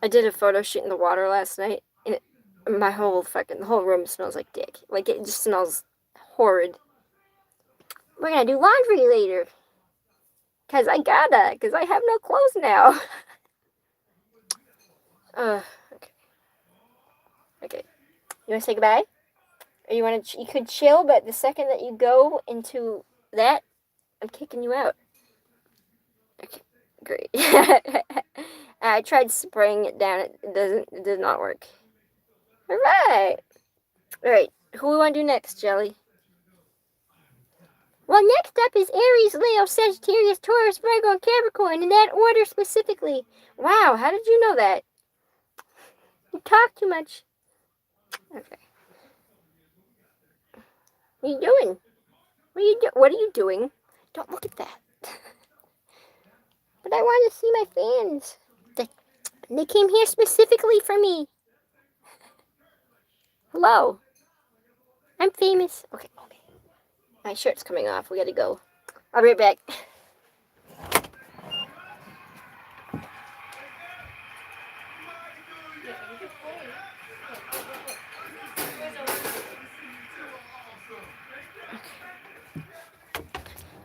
I did a photo shoot in the water last night, and the whole room smells like dick. Like, it just smells horrid. We're gonna do laundry later. Because I have no clothes now. Okay. You want to say goodbye? Or you could chill, but the second that you go into that, I'm kicking you out. Okay, great. I tried spraying it down. It does not work. Alright. Alright, who we want to do next, Jelly? Well, next up is Aries, Leo, Sagittarius, Taurus, Virgo, and Capricorn, in that order specifically. Wow, how did you know that? You talk too much. Okay. What are you doing? What are you doing? Don't look at that. But I want to see my fans. They came here specifically for me. Hello. I'm famous. Okay. My shirt's coming off. We gotta go. I'll be right back.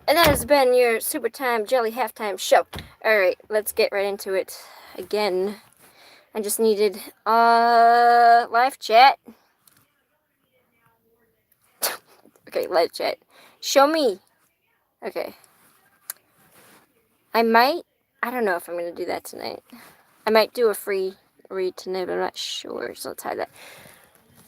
And that has been your Super Time Jelly Halftime Show. Alright, let's get right into it again. I just needed live chat. Okay, live chat. Show me. Okay. I don't know if I'm going to do that tonight. I might do a free read tonight, but I'm not sure, so let's hide that.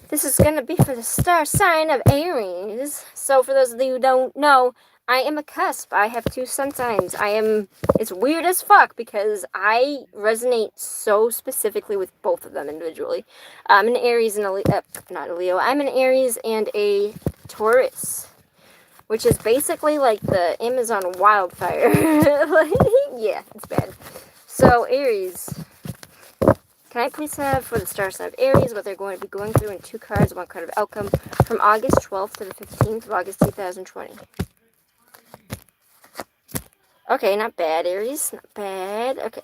This is going to be for the star sign of Aries. So for those of you who don't know, I am a cusp. I have 2 sun signs. It's weird as fuck because I resonate so specifically with both of them individually. I'm an Aries and not a Leo. I'm an Aries and a Taurus, which is basically like the Amazon wildfire. Yeah, it's bad. So Aries, Can I please have for the star sign of Aries what they're going to be going through in 2 cards, 1 card of outcome from August 12th to the 15th of August 2020? Okay, not bad, Aries. Not bad. Okay.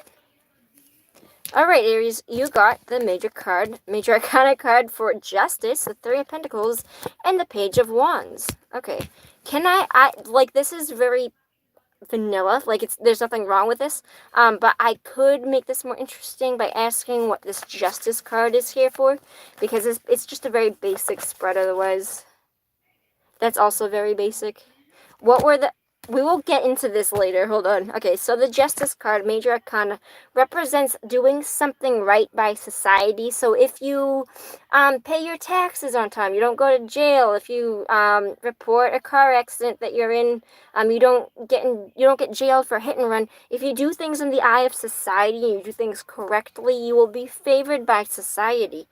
Alright, Aries, you got the major arcana card for Justice, the 3 of Pentacles, and the Page of Wands. Okay. Can I like, this is very vanilla, like, there's nothing wrong with this, but I could make this more interesting by asking what this Justice card is here for, because it's just a very basic spread otherwise. That's also very basic. What were the... We will get into this later. Hold on. Okay, so the Justice card, Major Arcana, represents doing something right by society. So if you pay your taxes on time, you don't go to jail. If you report a car accident that you're in, you don't get jailed for hit and run. If you do things in the eye of society and you do things correctly, you will be favored by society.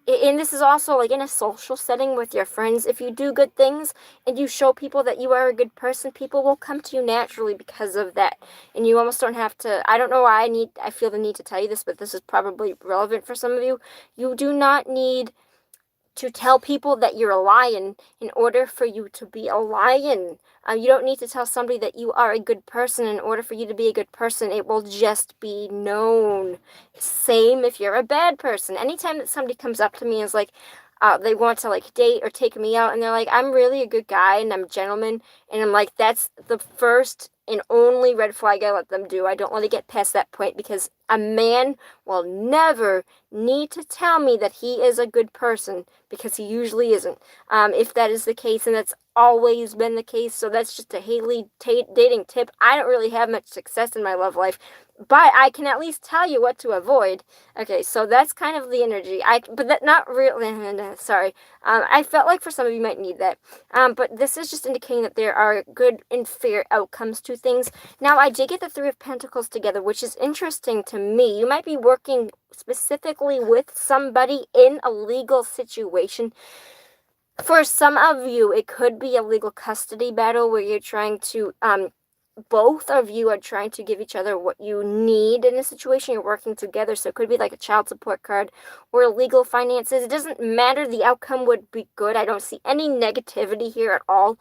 And this is also like in a social setting with your friends. If you do good things and you show people that you are a good person, people will come to you naturally because of that. And you almost don't have to... I don't know why I feel the need to tell you this, but this is probably relevant for some of you. You do not need to tell people that you're a lion in order for you to be a lion. You don't need to tell somebody that you are a good person in order for you to be a good person. It will just be known. Same if you're a bad person. Anytime that somebody comes up to me and is like, they want to like date or take me out, and they're like, I'm really a good guy and I'm a gentleman, and I'm like, that's the first and only red flag I let them do. I don't let it get past that point, because a man will never need to tell me that he is a good person, because he usually isn't. If that is the case, and that's always been the case, so that's just a Haley dating tip. I don't really have much success in my love life, but I can at least tell you what to avoid. Okay, so that's kind of the energy. But that not really. Sorry. I felt like for some of you might need that. But this is just indicating that there are good and fair outcomes to things. Now, I did get the 3 of Pentacles together, which is interesting to me. You might be working specifically with somebody in a legal situation. For some of you, it could be a legal custody battle where you're trying to both of you are trying to give each other what you need in a situation. You're working together, so it could be like a child support card or legal finances. It doesn't matter. The outcome would be good. I don't see any negativity here at all.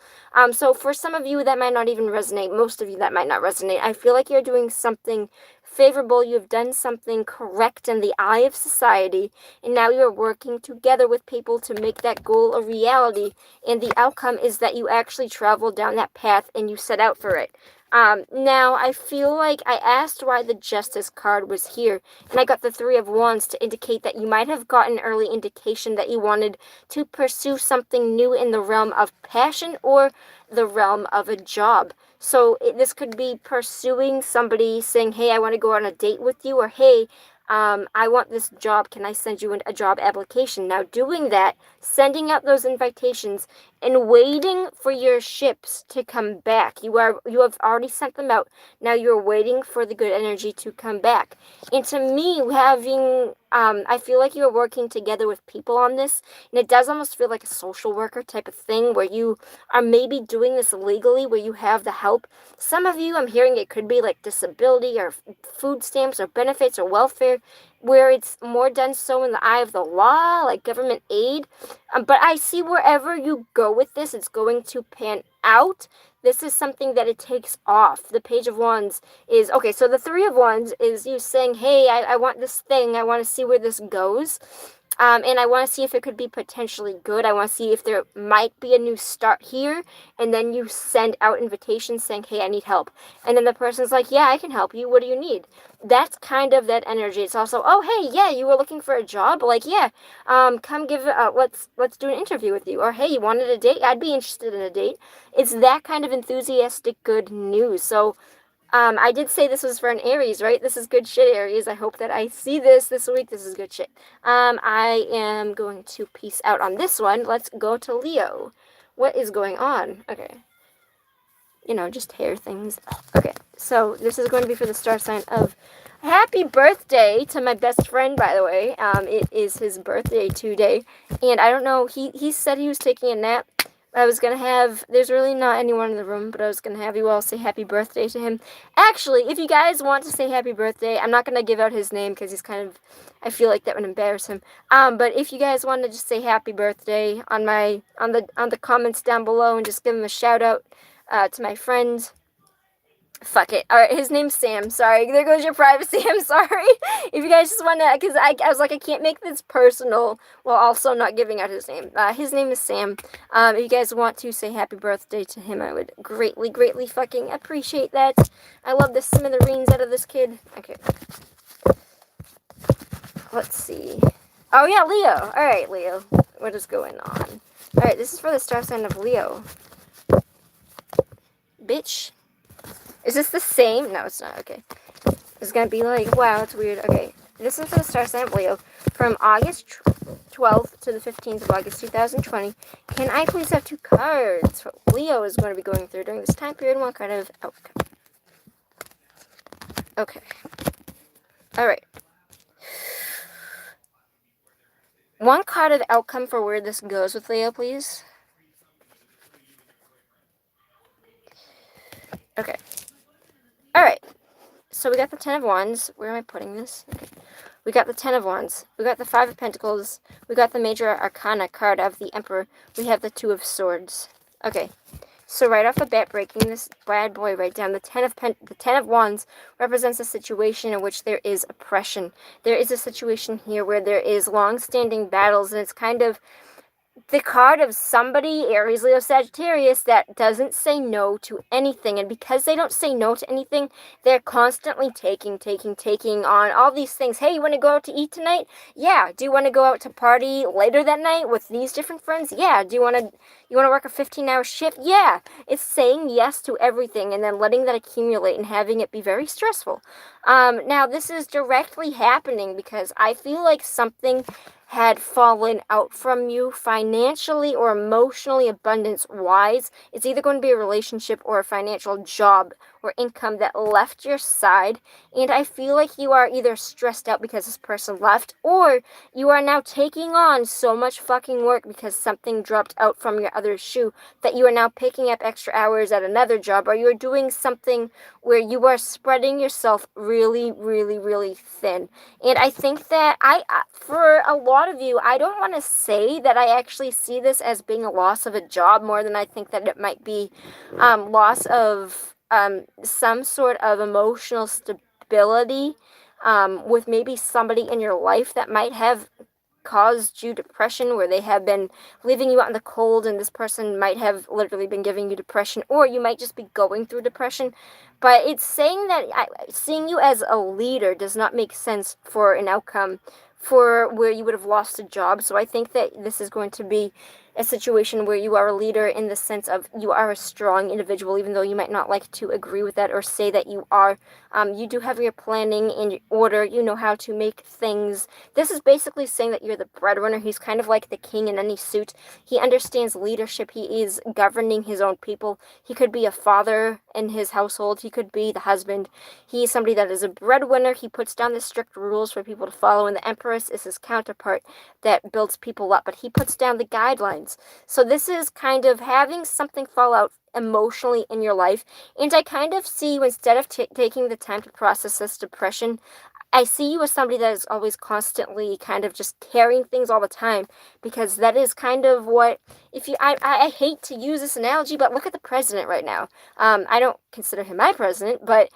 So for some of you, that might not even resonate. Most of you, that might not resonate. I feel like you're doing something favorable. You've done something correct in the eye of society, and now you're working together with people to make that goal a reality, and the outcome is that you actually travel down that path and you set out for it. Now, I feel like I asked why the Justice card was here, and I got the 3 of Wands to indicate that you might have gotten early indication that you wanted to pursue something new in the realm of passion or the realm of a job. So this could be pursuing somebody, saying, hey, I want to go on a date with you, or hey, I want this job, can I send you a job application? Now, doing that, sending out those invitations, and waiting for your ships to come back. You have already sent them out. Now you're waiting for the good energy to come back. And to me, having, I feel like you're working together with people on this, and it does almost feel like a social worker type of thing, where you are maybe doing this legally, where you have the help. Some of you, I'm hearing it could be like disability or food stamps or benefits or welfare, where it's more done so in the eye of the law, like government aid. But I see wherever you go with this, it's going to pan out. This is something that it takes off. The Page of Wands is, okay, so the 3 of Wands is you saying, hey, I want this thing. I want to see where this goes. And I want to see if it could be potentially good. I want to see if there might be a new start here. And then you send out invitations saying, hey, I need help. And then the person's like, yeah, I can help you. What do you need? That's kind of that energy. It's also, oh, hey, yeah, you were looking for a job? Like, yeah, come give, let's do an interview with you. Or, hey, you wanted a date? I'd be interested in a date. It's that kind of enthusiastic good news. So, I did say this was for an Aries, right? This is good shit, Aries. I hope that I see this week. This is good shit. I am going to peace out on this one. Let's go to Leo. What is going on? Okay. You know, just hair things. Okay, so this is going to be for the star sign of... Happy birthday to my best friend, by the way. It is his birthday today. And I don't know, he said he was taking a nap. I was gonna have, there's really not anyone in the room, but I was gonna have you all say happy birthday to him. Actually, if you guys want to say happy birthday, I'm not gonna give out his name because he's kind of, I feel like that would embarrass him. But if you guys want to just say happy birthday on the comments down below and just give him a shout out to my friends. Fuck it. Alright, his name's Sam. Sorry. There goes your privacy. I'm sorry. If you guys just want to, because I was like, I can't make this personal while also not giving out his name. His name is Sam. If you guys want to say happy birthday to him, I would greatly, greatly fucking appreciate that. I love the smithereens out of this kid. Okay. Let's see. Oh, yeah, Leo. Alright, Leo. What is going on? Alright, this is for the star sign of Leo. Bitch. Is this the same? No, it's not. Okay. It's gonna be like, wow, it's weird. Okay. This is for the star sign of Leo from August 12th to the 15th of August 2020. Can I please have 2 cards? What Leo is going to be going through during this time period. 1 card of outcome. Okay. Alright. 1 card of outcome for where this goes with Leo, please. Okay. Alright. So we got the 10 of Wands. Where am I putting this? Okay. We got the 10 of Wands. We got the 5 of Pentacles. We got the Major Arcana card of the Emperor. We have the 2 of Swords. Okay. So right off the bat, breaking this bad boy right down, the 10 of Wands represents a situation in which there is oppression. There is a situation here where there is long-standing battles, and it's kind of the card of somebody, Aries, Leo, Sagittarius, that doesn't say no to anything. And because they don't say no to anything, they're constantly taking on all these things. Hey, you want to go out to eat tonight? Yeah. Do you want to go out to party later that night with these different friends? Yeah. Do you want to work a 15-hour shift? Yeah. It's saying yes to everything and then letting that accumulate and having it be very stressful. Now, this is directly happening because I feel like something had fallen out from you financially or emotionally, abundance-wise. It's either going to be a relationship or a financial job or income that left your side, and I feel like you are either stressed out because this person left, or you are now taking on so much fucking work because something dropped out from your other shoe that you are now picking up extra hours at another job, or you are doing something where you are spreading yourself really, really, really thin. And I think that for a lot of you, I don't want to say that I actually see this as being a loss of a job more than I think that it might be loss of some sort of emotional stability with maybe somebody in your life that might have caused you depression, where they have been leaving you out in the cold, and this person might have literally been giving you depression, or you might just be going through depression. But it's saying that seeing you as a leader does not make sense for an outcome for where you would have lost a job. So I think that this is going to be a situation where you are a leader in the sense of you are a strong individual, even though you might not like to agree with that or say that you are. You do have your planning in order. You know how to make things. This is basically saying that you're the breadwinner. He's kind of like the king in any suit. He understands leadership. He is governing his own people. He could be a father in his household. He could be the husband. He is somebody that is a breadwinner. He puts down the strict rules for people to follow, and the Empress is his counterpart that builds people up, but he puts down the guidelines. So this is kind of having something fall out emotionally in your life, and I kind of see you, instead of taking the time to process this depression, I see you as somebody that is always constantly kind of just carrying things all the time, because that is kind of what, if you, I hate to use this analogy, but look at the president right now. I don't consider him my president, but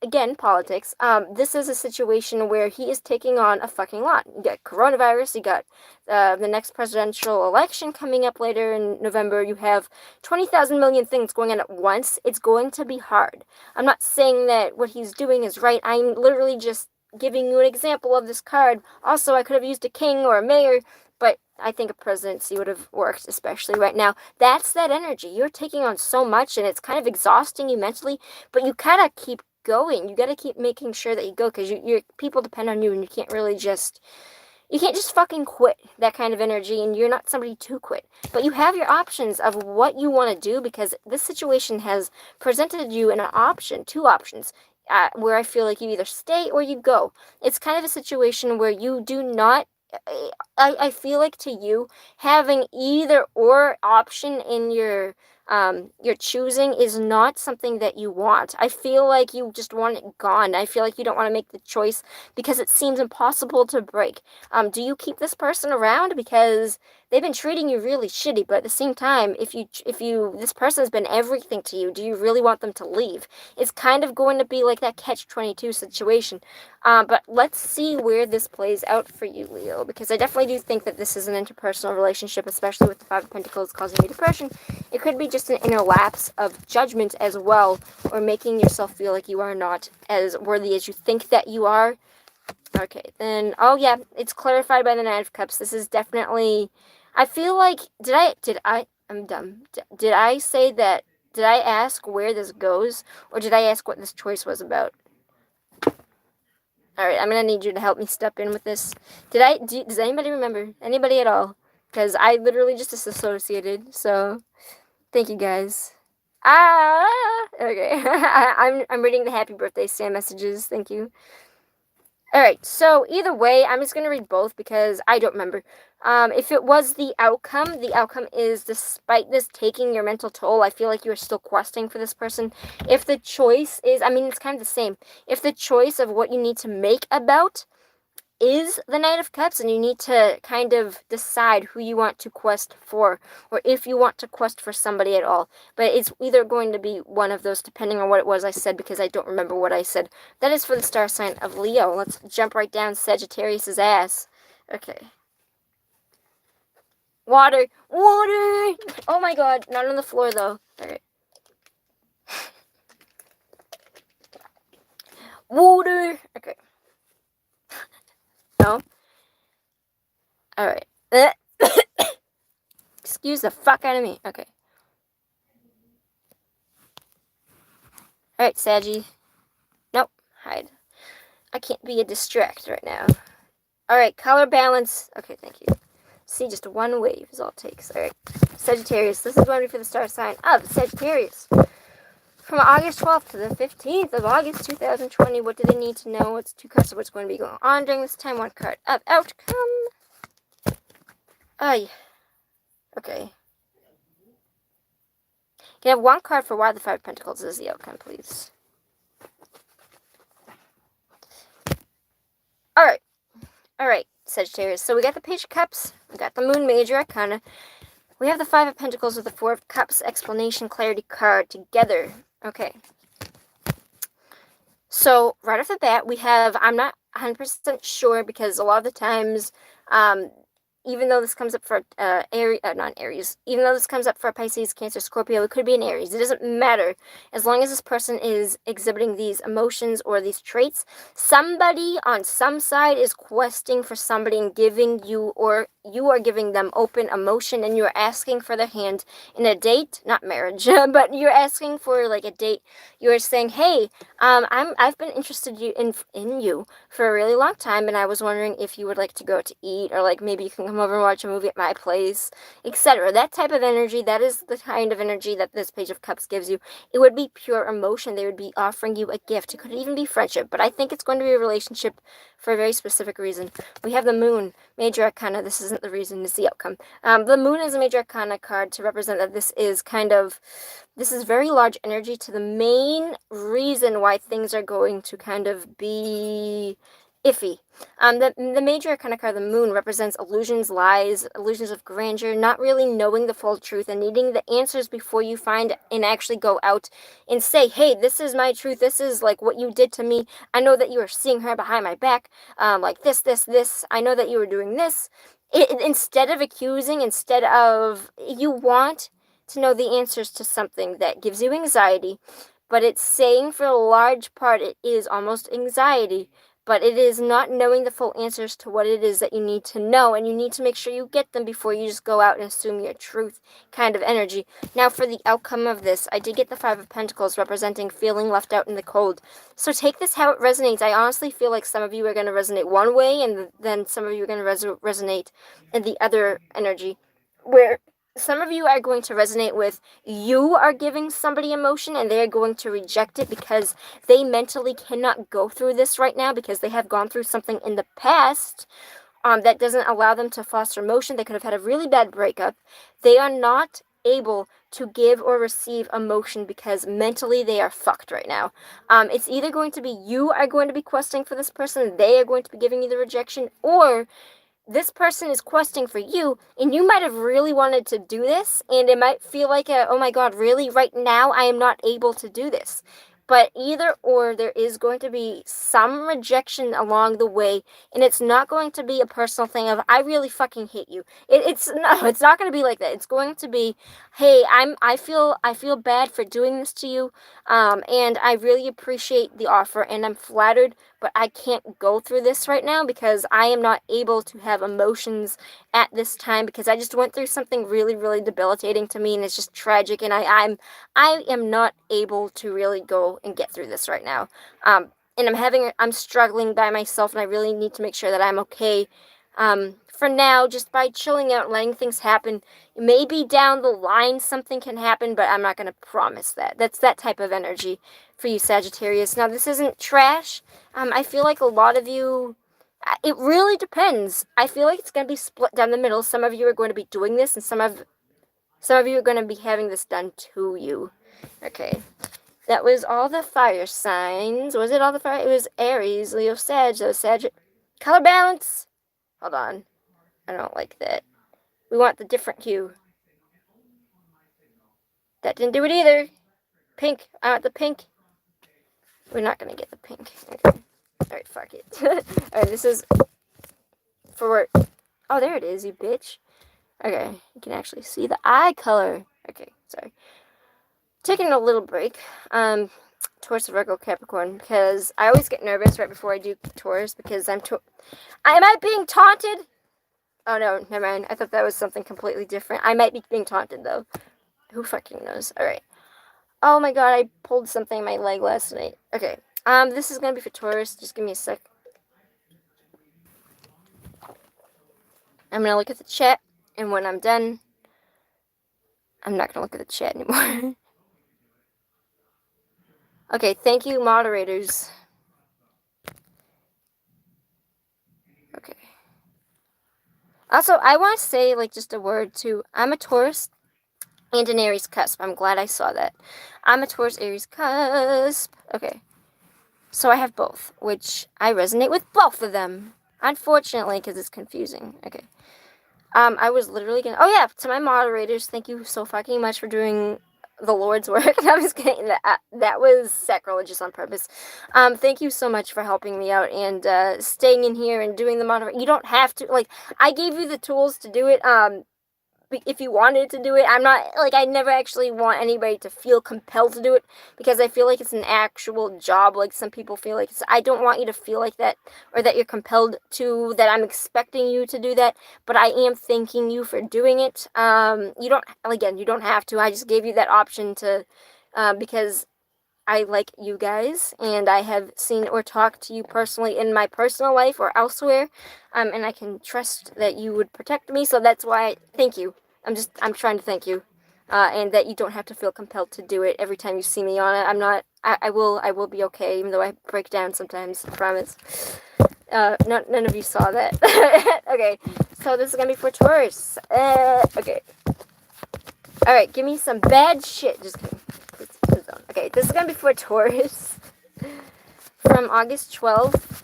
again, politics. This is a situation where he is taking on a fucking lot. You got coronavirus, you got the next presidential election coming up later in November. You have 20,000 million things going on at once. It's going to be hard. I'm not saying that what he's doing is right. I'm literally just giving you an example of this card. Also, I could have used a king or a mayor, but I think a presidency would have worked, especially right now. That's that energy. You're taking on so much, and it's kind of exhausting you mentally, but you kind of keep going. You got to keep making sure that you go, because your people depend on you, and you can't just fucking quit that kind of energy, and you're not somebody to quit. But you have your options of what you want to do, because this situation has presented you an option, 2 options, where I feel like you either stay or you go. It's kind of a situation where you do not I feel like to you, having either or option in your choosing is not something that you want. I feel like you just want it gone. I feel like you don't want to make the choice because it seems impossible to break. Do you keep this person around because they've been treating you really shitty, but at the same time, if you this person's been everything to you, do you really want them to leave? It's kind of going to be like that catch-22 situation. But let's see where this plays out for you, Leo, because I definitely do think that this is an interpersonal relationship, especially with the Five of Pentacles causing you depression. It could be just an inner lapse of judgment as well, or making yourself feel like you are not as worthy as you think that you are. Okay, then, oh yeah, it's clarified by the Knight of Cups. This is definitely, I feel like, I'm dumb. Did I say that, did I ask where this goes, or did I ask what this choice was about? Alright, I'm gonna need you to help me step in with this. Does anybody remember? Anybody at all? Because I literally just disassociated, so thank you guys. Okay. I'm reading the happy birthday Sam messages, thank you. Alright, so either way, I'm just going to read both because I don't remember. If it was the outcome is, despite this taking your mental toll, I feel like you're still questing for this person. If the choice is, I mean, it's kind of the same. If the choice of what you need to make about is the Knight of Cups, and you need to kind of decide who you want to quest for, or if you want to quest for somebody at all. But it's either going to be one of those, depending on what it was I said, because I don't remember what I said. That is for the star sign of Leo. Let's jump right down Sagittarius's ass. Okay. Water! Water! Oh my god, not on the floor though. Alright. Water! Okay. No? Alright. Excuse the fuck out of me. Okay. Alright, Saggy. Nope. Hide. I can't be a distract right now. Alright, color balance. Okay, thank you. See, just one wave is all it takes. Alright. Sagittarius. This is one for the star sign of Sagittarius. From August 12th to the 15th of August 2020, what do they need to know? What's two cards of what's going to be going on during this time? One card of outcome. Ay. Okay. Can I have one card for why the Five of Pentacles is the outcome, please? Alright. Alright, Sagittarius. So we got the Page of Cups. We got the Moon Major Arcana. We have the Five of Pentacles with the Four of Cups explanation clarity card together. Okay. So right off the bat, we have, I'm not 100% sure because a lot of the times, even though this comes up for not Aries, even though this comes up for Pisces, Cancer, Scorpio, it could be an Aries. It doesn't matter. As long as this person is exhibiting these emotions or these traits, somebody on some side is questing for somebody and giving you, or you are giving them open emotion, and you're asking for their hand in a date, not marriage, but you're asking for like a date. You're saying, hey, I've been interested in you for a really long time, and I was wondering if you would like to go to eat, or like maybe you can come over and watch a movie at my place, etc. That type of energy, that is the kind of energy that this Page of Cups gives you. It would be pure emotion. They would be offering you a gift. It could even be friendship, but I think it's going to be a relationship for a very specific reason. We have the Moon, Major Arcana. This isn't the reason, it's the outcome. The Moon is a Major Arcana card to represent that this is very large energy to the main reason why things are going to kind of be iffy. The Major Arcana card, the Moon, represents illusions, lies, illusions of grandeur, not really knowing the full truth and needing the answers before you find and actually go out and say, hey, this is my truth, this is like what you did to me, I know that you are seeing her behind my back, like this, I know that you were doing this. Instead of accusing, you want to know the answers to something that gives you anxiety, but it's saying for a large part it is almost anxiety, but it is not knowing the full answers to what it is that you need to know, and you need to make sure you get them before you just go out and assume your truth kind of energy. Now for the outcome of this, I did get the Five of Pentacles representing feeling left out in the cold. So take this how it resonates. I honestly feel like some of you are going to resonate one way, and then some of you are going to resonate in the other energy, where some of you are going to resonate with you are giving somebody emotion and they're going to reject it because they mentally cannot go through this right now because they have gone through something in the past, that doesn't allow them to foster emotion. They could have had a really bad breakup. They are not able to give or receive emotion because mentally they are fucked right now. It's either going to be you are going to be questing for this person, they are going to be giving you the rejection, or this person is questing for you, and you might have really wanted to do this, and it might feel like oh my god, really? Right now I am not able to do this. But either or, there is going to be some rejection along the way, and it's not going to be a personal thing of I really fucking hate you. It's no, it's not going to be like that. It's going to be, hey, I feel bad for doing this to you, and I really appreciate the offer, and I'm flattered, but I can't go through this right now because I am not able to have emotions at this time because I just went through something really, really debilitating to me, and it's just tragic, and I am not able to really go and get through this right now. And I'm struggling by myself, and I really need to make sure that I'm okay. For now, just by chilling out, letting things happen. Maybe down the line something can happen, but I'm not going to promise that. That's that type of energy for you, Sagittarius. Now, this isn't trash. I feel like a lot of you, it really depends. I feel like it's going to be split down the middle. Some of you are going to be doing this, and some of you are going to be having this done to you. Okay. That was all the fire signs. Was it all the fire? It was Aries, Leo, Sag. So Sag. Color balance. Hold on. I don't like that. We want the different hue. That didn't do it either. Pink. I want the pink. We're not going to get the pink. Okay. Alright, fuck it. Alright, this is for... Oh, there it is, you bitch. Okay, you can actually see the eye color. Okay, sorry. Taking a little break. Taurus, Virgo, Capricorn, because I always get nervous right before I do Taurus because am I being taunted? Oh no, never mind. I thought that was something completely different. I might be being taunted though. Who fucking knows? Alright. Oh my god, I pulled something in my leg last night. Okay. This is gonna be for Taurus. Just give me a sec. I'm gonna look at the chat, and when I'm done, I'm not gonna look at the chat anymore. Okay, thank you, moderators. Okay. Also, I want to say, like, just a word too. I'm a Taurus and an Aries cusp. I'm glad I saw that. I'm a Taurus Aries cusp. Okay. So I have both, which I resonate with both of them. Unfortunately, because it's confusing. Okay. I was literally gonna... Oh, yeah, to my moderators, thank you so fucking much for doing the Lord's work. I was kidding. That was sacrilegious on purpose. Thank you so much for helping me out and staying in here and doing the moderate. You don't have to... Like, I gave you the tools to do it. If you wanted to do it, I'm not, like, I never actually want anybody to feel compelled to do it, because I feel like it's an actual job, like some people feel like it's, I don't want you to feel like that, or that you're compelled to, that I'm expecting you to do that, but I am thanking you for doing it. You don't, again, you don't have to, I just gave you that option to, because I like you guys, and I have seen or talked to you personally in my personal life or elsewhere, and I can trust that you would protect me, so that's why, thank you. I'm trying to thank you, and that you don't have to feel compelled to do it every time you see me on it. I will be okay, even though I break down sometimes, I promise. None of you saw that. Okay, so this is gonna be for Taurus. Okay. Alright, give me some bad shit. Just kidding. Okay, this is gonna be for Taurus. From August 12th.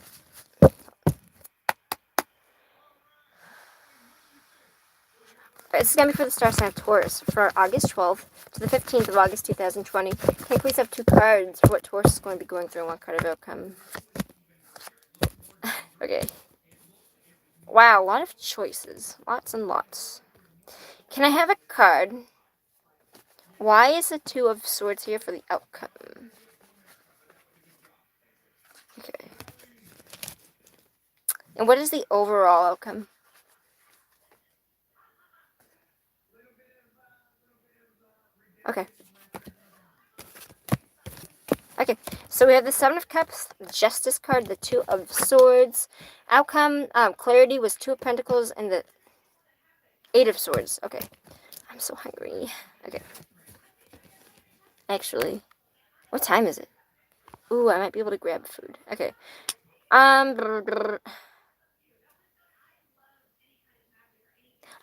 This is gonna be for the star sign of Taurus for August 12th to the 15th of August 2020. Can I please have 2 cards for what Taurus is going to be going through and what card of outcome? Okay. Wow, a lot of choices. Lots and lots. Can I have a card? Why is the 2 of Swords here for the outcome? Okay. And what is the overall outcome? Okay. Okay, so we have the 7 of Cups, the Justice card, the 2 of Swords. Outcome, clarity was 2 of Pentacles, and the 8 of Swords. Okay. I'm so hungry. Okay. Actually, what time is it? Ooh, I might be able to grab food. Okay.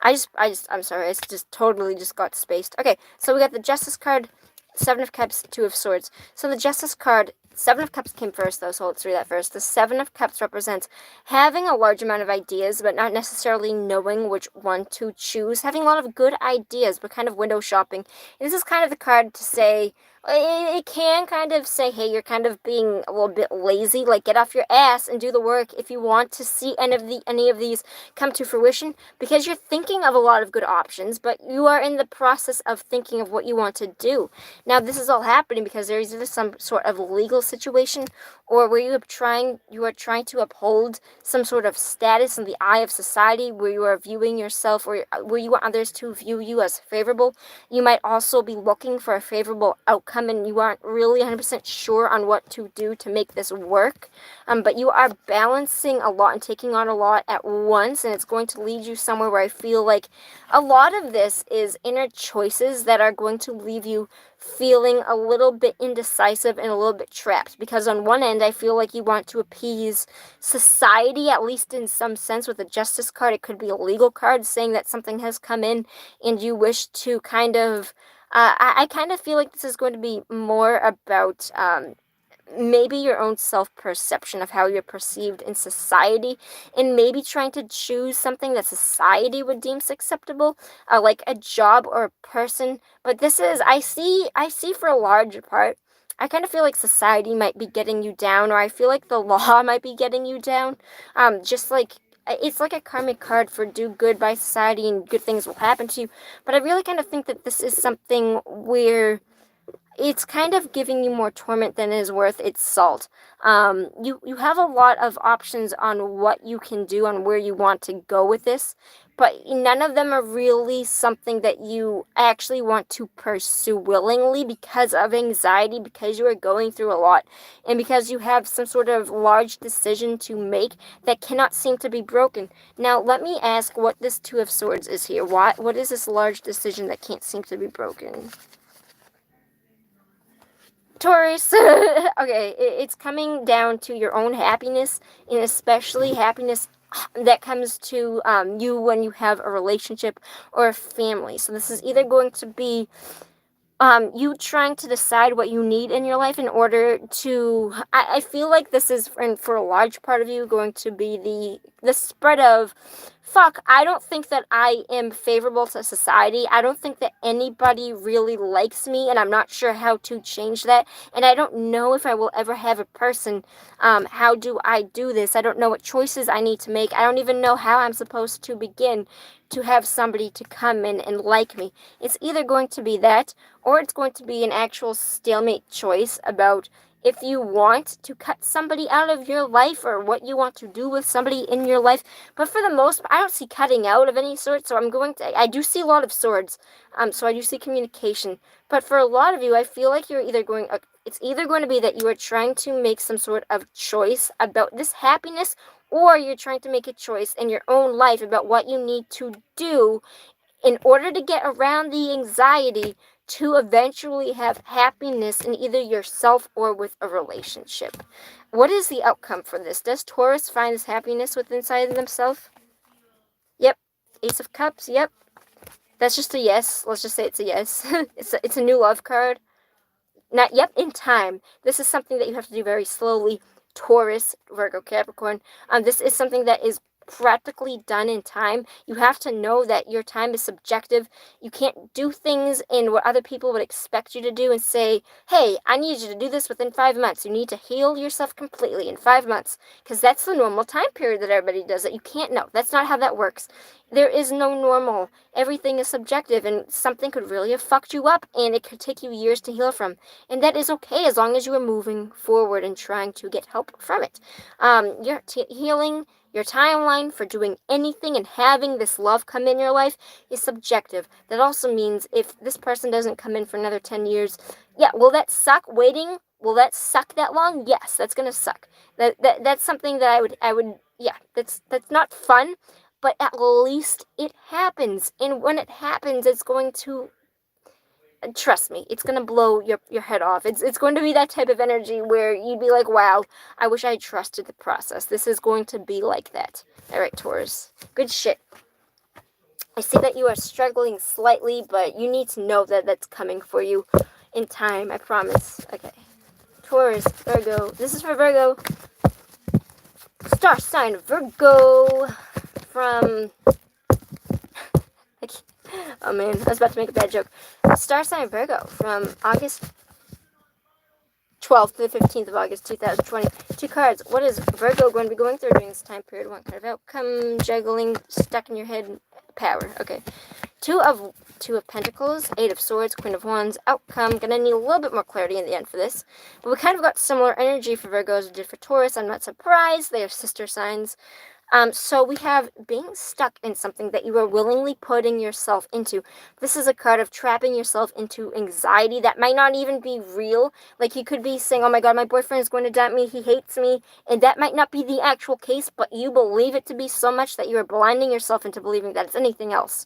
I'm sorry, I just totally just got spaced. Okay, so we got the Justice card, Seven of Cups, Two of Swords. So the Justice card, Seven of Cups came first, though, so let's read that first. The Seven of Cups represents having a large amount of ideas, but not necessarily knowing which one to choose. Having a lot of good ideas, but kind of window shopping. And this is kind of the card to say, it can kind of say, hey, you're kind of being a little bit lazy. Like, get off your ass and do the work if you want to see any of these come to fruition, because you're thinking of a lot of good options, but you are in the process of thinking of what you want to do. Now, this is all happening because there is either some sort of legal situation, or where you are trying to uphold some sort of status in the eye of society, where you are viewing yourself, or where you want others to view you as favorable. You might also be looking for a favorable outcome, and you aren't really 100% sure on what to do to make this work. But you are balancing a lot and taking on a lot at once, and it's going to lead you somewhere where I feel like a lot of this is inner choices that are going to leave you feeling a little bit indecisive and a little bit trapped. Because on one end, I feel like you want to appease society, at least in some sense. With a Justice card, it could be a legal card saying that something has come in and you wish to kind of I kind of feel like this is going to be more about maybe your own self-perception of how you're perceived in society, and maybe trying to choose something that society would deem acceptable, like a job or a person. But this is, I see for a large part, I kind of feel like society might be getting you down, or I feel like the law might be getting you down. Just like it's like a karmic card for do good by society and good things will happen to you. But I really kind of think that this is something where it's kind of giving you more torment than is worth its salt. You have a lot of options on what you can do, on where you want to go with this, but none of them are really something that you actually want to pursue willingly because of anxiety, because you are going through a lot, and because you have some sort of large decision to make that cannot seem to be broken. Now, let me ask what this Two of Swords is here. What is this large decision that can't seem to be broken? Taurus, okay, it's coming down to your own happiness, and especially happiness that comes to you when you have a relationship or a family. So this is either going to be you trying to decide what you need in your life in order to. I feel like this is, for a large part of you, going to be the spread of. Fuck, I don't think that I am favorable to society. I don't think that anybody really likes me, and I'm not sure how to change that. And I don't know if I will ever have a person. How do I do this? I don't know what choices I need to make. I don't even know how I'm supposed to begin to have somebody to come in and like me. It's either going to be that, or it's going to be an actual stalemate choice about if you want to cut somebody out of your life, or what you want to do with somebody in your life. But for the most part, I don't see cutting out of any sort, so I do see a lot of swords, so I do see communication. But for a lot of you, I feel like it's either going to be that you are trying to make some sort of choice about this happiness, or you're trying to make a choice in your own life about what you need to do in order to get around the anxiety to eventually have happiness in either yourself or with a relationship. What is the outcome for this? Does Taurus find this happiness within inside of themselves? Yep. Ace of Cups, yep. That's just a yes. Let's just say it's a yes. It's a new love card. Not yep, in time. This is something that you have to do very slowly. Taurus, Virgo, Capricorn. This is something that is practically done in time. You have to know that your time is subjective. You can't do things in what other people would expect you to do and say, hey, I need you to do this within 5 months. You need to heal yourself completely in 5 months, because that's the normal time period that everybody does it. You can't know. That's not how that works. There is no normal. Everything is subjective, and something could really have fucked you up, and it could take you years to heal from. And that is okay as long as you are moving forward and trying to get help from it. You're healing. Your timeline for doing anything and having this love come in your life is subjective. That also means if this person doesn't come in for another 10 years, yeah, will that suck waiting? Will that suck that long? Yes, that's gonna suck. That's something that yeah, that's not fun, but at least it happens. And when it happens, it's going to, trust me, it's gonna blow your head off. It's going to be that type of energy where you'd be like, wow, I wish I trusted the process. This is going to be like that. All right, Taurus, good shit. I see that you are struggling slightly, but you need to know that that's coming for you in time, I promise. Okay. Taurus, Virgo. This is for Virgo. Star sign Virgo from... Oh man, I was about to make a bad joke. Star sign Virgo from August 12th to the 15th of August 2020. Two cards. What is Virgo going to be going through during this time period? One card of outcome, juggling, stuck in your head, power. Okay. Two of Pentacles, Eight of Swords, Queen of Wands, outcome. Gonna need a little bit more clarity in the end for this. But we kind of got similar energy for Virgo as we did for Taurus. I'm not surprised. They are sister signs. So we have being stuck in something that you are willingly putting yourself into. This is a card of trapping yourself into anxiety that might not even be real. Like you could be saying, oh my god, my boyfriend is going to dump me, he hates me. And that might not be the actual case, but you believe it to be so much that you are blinding yourself into believing that it's anything else.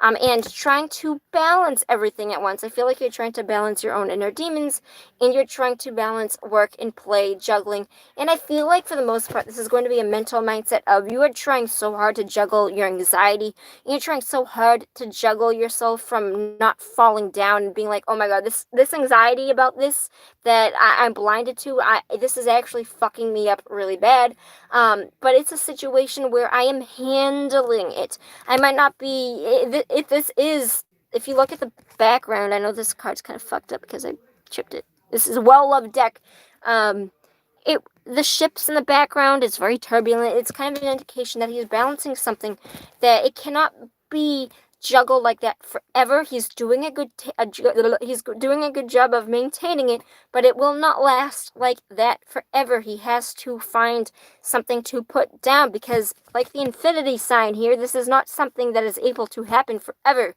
And trying to balance everything at once. I feel like you're trying to balance your own inner demons, and you're trying to balance work and play, juggling. And I feel like for the most part, this is going to be a mental mindset of you are trying so hard to juggle your anxiety, and you're trying so hard to juggle yourself from not falling down and being like, oh my god, this anxiety about this that I'm blinded to, this is actually fucking me up really bad. But it's a situation where I am handling it. I might not be, if you look at the background, I know this card's kind of fucked up because I chipped it. This is a well-loved deck. The ships in the background is very turbulent. It's kind of an indication that he's balancing something that it cannot be juggled like that forever. He's doing he's doing a good job of maintaining it, but it will not last like that forever. He has to find something to put down because, like the infinity sign here, this is not something that is able to happen forever.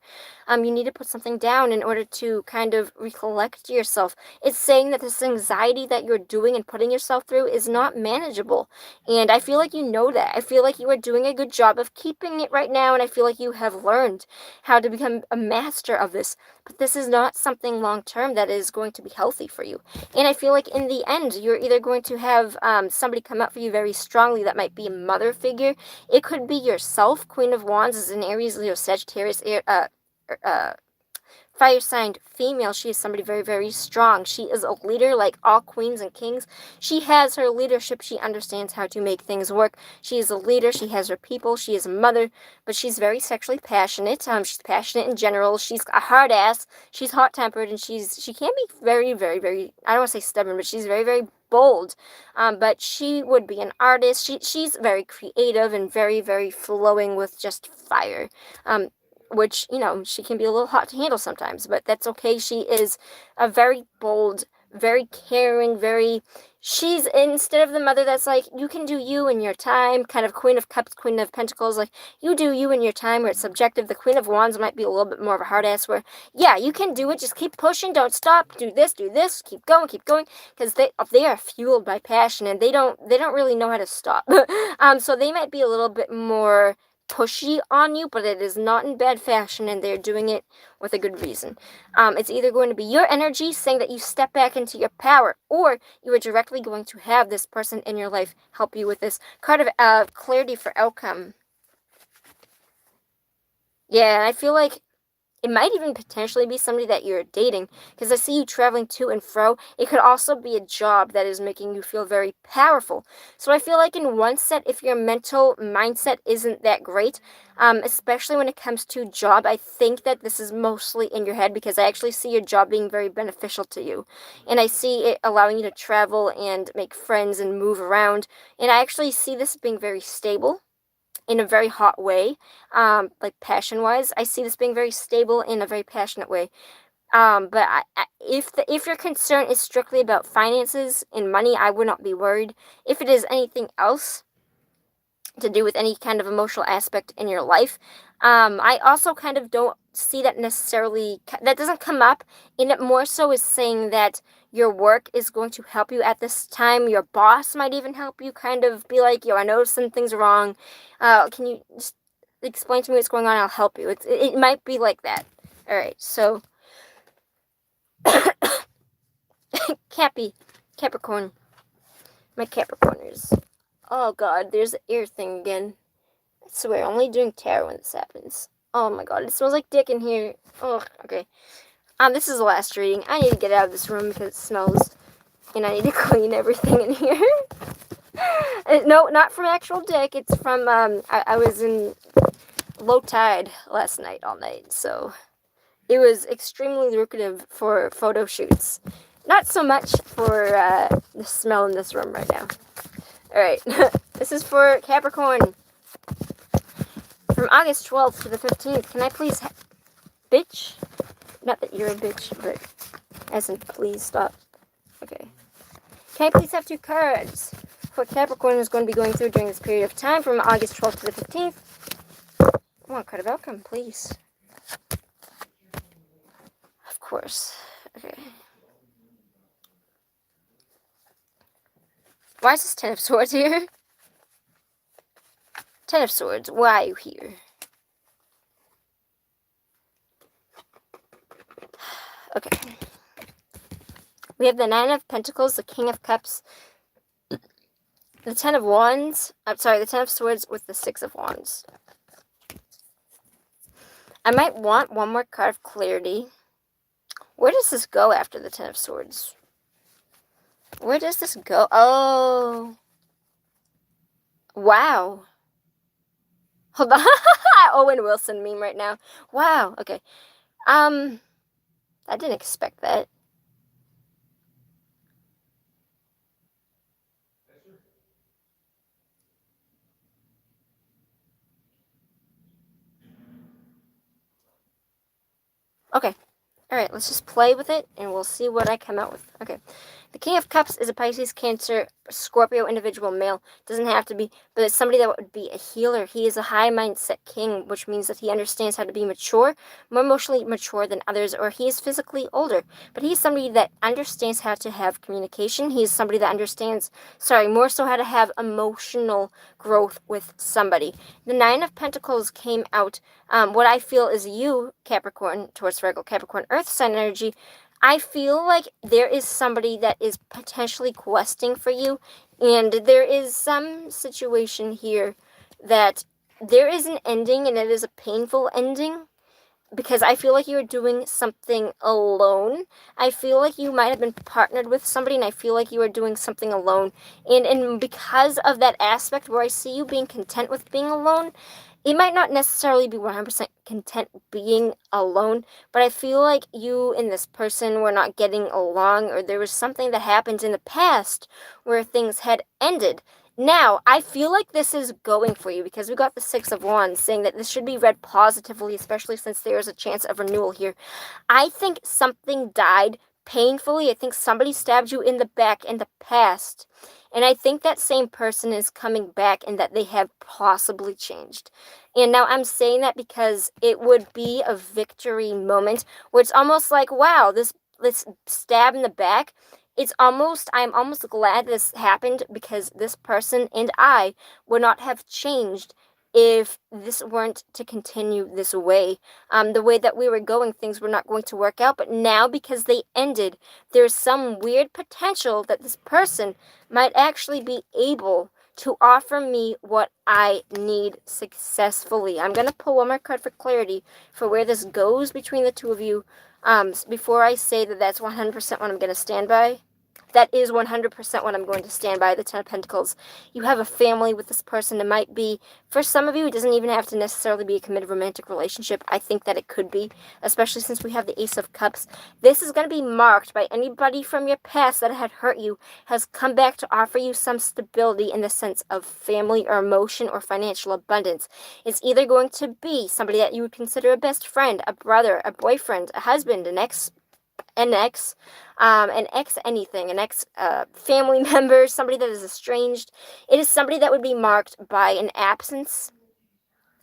You need to put something down in order to kind of recollect yourself. It's saying that this anxiety that you're doing and putting yourself through is not manageable. And I feel like you know that. I feel like you are doing a good job of keeping it right now, and I feel like you have learned how to become a master of this. But this is not something long-term that is going to be healthy for you. And I feel like in the end, you're either going to have somebody come out for you very strongly that might be a mother figure. It could be yourself. Queen of Wands is an Aries, Leo, Sagittarius, fire sign female. She is somebody very, very strong. She is a leader like all queens and kings. She has her leadership. She understands how to make things work. She is a leader. She has her people. She is a mother, but she's very sexually passionate. She's passionate in general. She's a hard ass. She's hot-tempered, and she can be very, very, very, I don't want to say stubborn, but she's very, very bold. But she would be an artist. She's very creative and very, very flowing with just fire. Which, she can be a little hot to handle sometimes, but that's okay. She is a very bold, very caring, she's, instead of the mother that's like, you can do you in your time, kind of Queen of Cups, Queen of Pentacles, like, you do you in your time, where it's subjective. The Queen of Wands might be a little bit more of a hard ass, where, yeah, you can do it, just keep pushing, don't stop, do this, keep going, because they are fueled by passion, and they don't really know how to stop. So they might be a little bit more pushy on you, but it is not in bad fashion, and they're doing it with a good reason. It's either going to be your energy saying that you step back into your power, or you are directly going to have this person in your life help you with this card of clarity for outcome. Yeah, I feel like it might even potentially be somebody that you're dating, because I see you traveling to and fro. It could also be a job that is making you feel very powerful. So I feel like in one set, if your mental mindset isn't that great, especially when it comes to job, I think that this is mostly in your head, because I actually see your job being very beneficial to you. And I see it allowing you to travel and make friends and move around. And I actually see this being very stable in a very hot way, like passion-wise. I see this being very stable in a very passionate way. But if your concern is strictly about finances and money, I would not be worried. If it is anything else to do with any kind of emotional aspect in your life, I also kind of don't see that necessarily, that doesn't come up, and it more so is saying that your work is going to help you at this time. Your boss might even help you kind of be like, yo, I know something's wrong. Can you just explain to me what's going on? I'll help you. It might be like that. All right, so Capricorn. My Capricorners. Oh god, there's the ear thing again. I swear, only doing tarot when this happens. Oh my god, it smells like dick in here. Oh, okay. This is the last reading. I need to get out of this room because it smells, and I need to clean everything in here. No, not from actual dick. It's from, I was in low tide last night all night, so it was extremely lucrative for photo shoots. Not so much for the smell in this room right now. Alright, this is for Capricorn. From August 12th to the 15th, can I please bitch? Not that you're a bitch, but as in please stop. Okay. Can I please have 2 cards for what Capricorn is going to be going through during this period of time from August 12th to the 15th? I want a card of outcome, please. Of course. Okay. Why is this 10 of Swords here? 10 of Swords, why are you here? Okay. We have the 9 of Pentacles, the King of Cups, the 10 of Wands. I'm sorry, the 10 of Swords with the 6 of Wands. I might want one more card of clarity. Where does this go after the 10 of Swords? Where does this go? Oh. Wow. Hold on. Owen Wilson meme right now. Wow. Okay. I didn't expect that. Okay. Alright, let's just play with it, and we'll see what I come out with. Okay. The King of Cups is a Pisces, Cancer, Scorpio individual male. Doesn't have to be, but it's somebody that would be a healer. He is a high mindset king, which means that he understands how to be mature, more emotionally mature than others, or he is physically older. But he's somebody that understands how to have communication. He is somebody that understands, more so how to have emotional growth with somebody. The 9 of Pentacles came out. What I feel is you, Capricorn, Taurus, Virgo, Capricorn, Earth sign energy. I feel like there is somebody that is potentially questing for you, and there is some situation here that there is an ending, and it is a painful ending, because I feel like you're doing something alone. I feel like you might have been partnered with somebody, and I feel like you are doing something alone. And because of that aspect where I see you being content with being alone, it might not necessarily be 100% content being alone, but I feel like you and this person were not getting along, or there was something that happened in the past where things had ended. Now, I feel like this is going for you, because we got the 6 of Wands saying that this should be read positively, especially since there is a chance of renewal here. I think something died painfully. I think somebody stabbed you in the back in the past. And I think that same person is coming back, and that they have possibly changed. And now I'm saying that because it would be a victory moment where it's almost like, wow, this stab in the back. I'm almost glad this happened, because this person and I would not have changed if this weren't to continue this way. The way that we were going, things were not going to work out. But now, because they ended, there's some weird potential that this person might actually be able to offer me what I need successfully. I'm going to pull one more card for clarity for where this goes between the two of you, before I say that that's 100% what I'm going to stand by. That is 100% what I'm going to stand by, the 10 of Pentacles. You have a family with this person. It might be, for some of you, it doesn't even have to necessarily be a committed romantic relationship. I think that it could be, especially since we have the Ace of Cups. This is going to be marked by anybody from your past that had hurt you, has come back to offer you some stability in the sense of family or emotion or financial abundance. It's either going to be somebody that you would consider a best friend, a brother, a boyfriend, a husband, an ex anything, an ex family member, somebody that is estranged. It is somebody that would be marked by an absence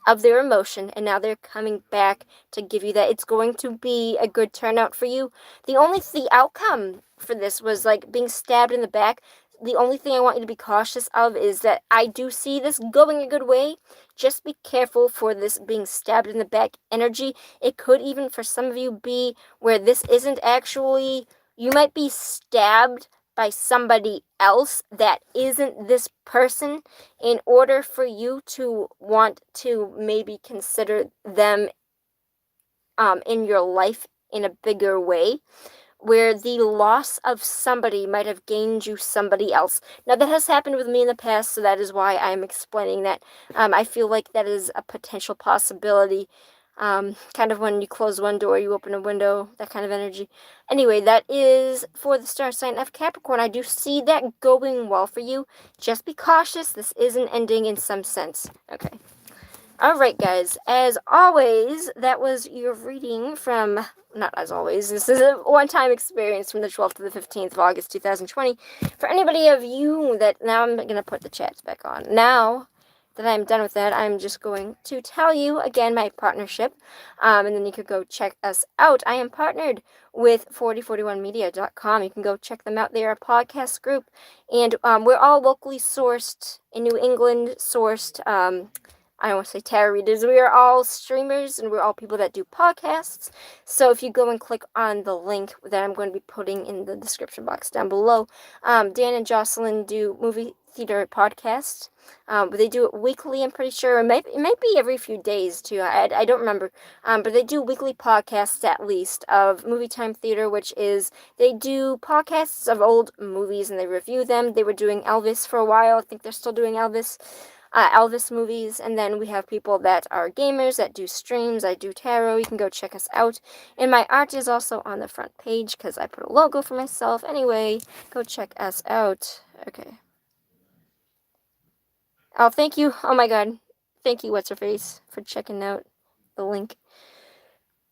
of their emotion, and now they're coming back to give you that. It's going to be a good turnout for you. The outcome for this was like being stabbed in the back. The only thing I want you to be cautious of is that I do see this going a good way. Just be careful for this being stabbed in the back energy. It could even, for some of you, be where this isn't actually, you might be stabbed by somebody else that isn't this person, in order for you to want to maybe consider them in your life in a bigger way, where the loss of somebody might have gained you somebody else. Now, that has happened with me in the past, so that is why I'm explaining that. I feel like that is a potential possibility. Kind of when you close one door, you open a window, that kind of energy. Anyway, that is for the star sign of Capricorn. I do see that going well for you. Just be cautious. This is an ending in some sense. Okay. Alright, guys, as always, that was your reading from, not as always, this is a one-time experience from the 12th to the 15th of August 2020. For anybody of you that, now I'm going to put the chats back on. Now that I'm done with that, I'm just going to tell you again my partnership, and then you could go check us out. I am partnered with 4041media.com. You can go check them out. They are a podcast group, and we're all locally sourced, in New England sourced, I don't want to say tarot readers. We are all streamers and we're all people that do podcasts. So if you go and click on the link that I'm going to be putting in the description box down below, Dan and Jocelyn do movie theater podcasts. But they do it weekly, I'm pretty sure. It might be every few days too. I don't remember. But they do weekly podcasts at least of Movie Time Theater, which is they do podcasts of old movies and they review them. They were doing Elvis for a while. I think they're still doing Elvis. Elvis movies, and then we have people that are gamers that do streams. I do tarot. You can go check us out, and my art is also on the front page because I put a logo for myself. Anyway, go check us out. Okay. Oh, thank you. Oh my god, thank you, what's her face, for checking out the link.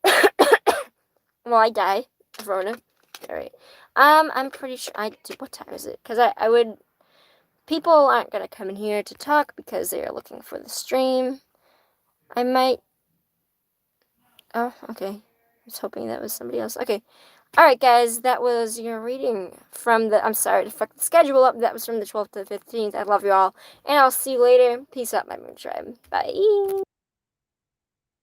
Well, I die, Verona. All right. I'm pretty sure I do. What time is it? Because I would. People aren't going to come in here to talk because they are looking for the stream. I might... Oh, okay. I was hoping that was somebody else. Okay. Alright, guys. That was your reading from the... I'm sorry to fuck the schedule up. That was from the 12th to the 15th. I love you all. And I'll see you later. Peace out, my moon tribe. Bye.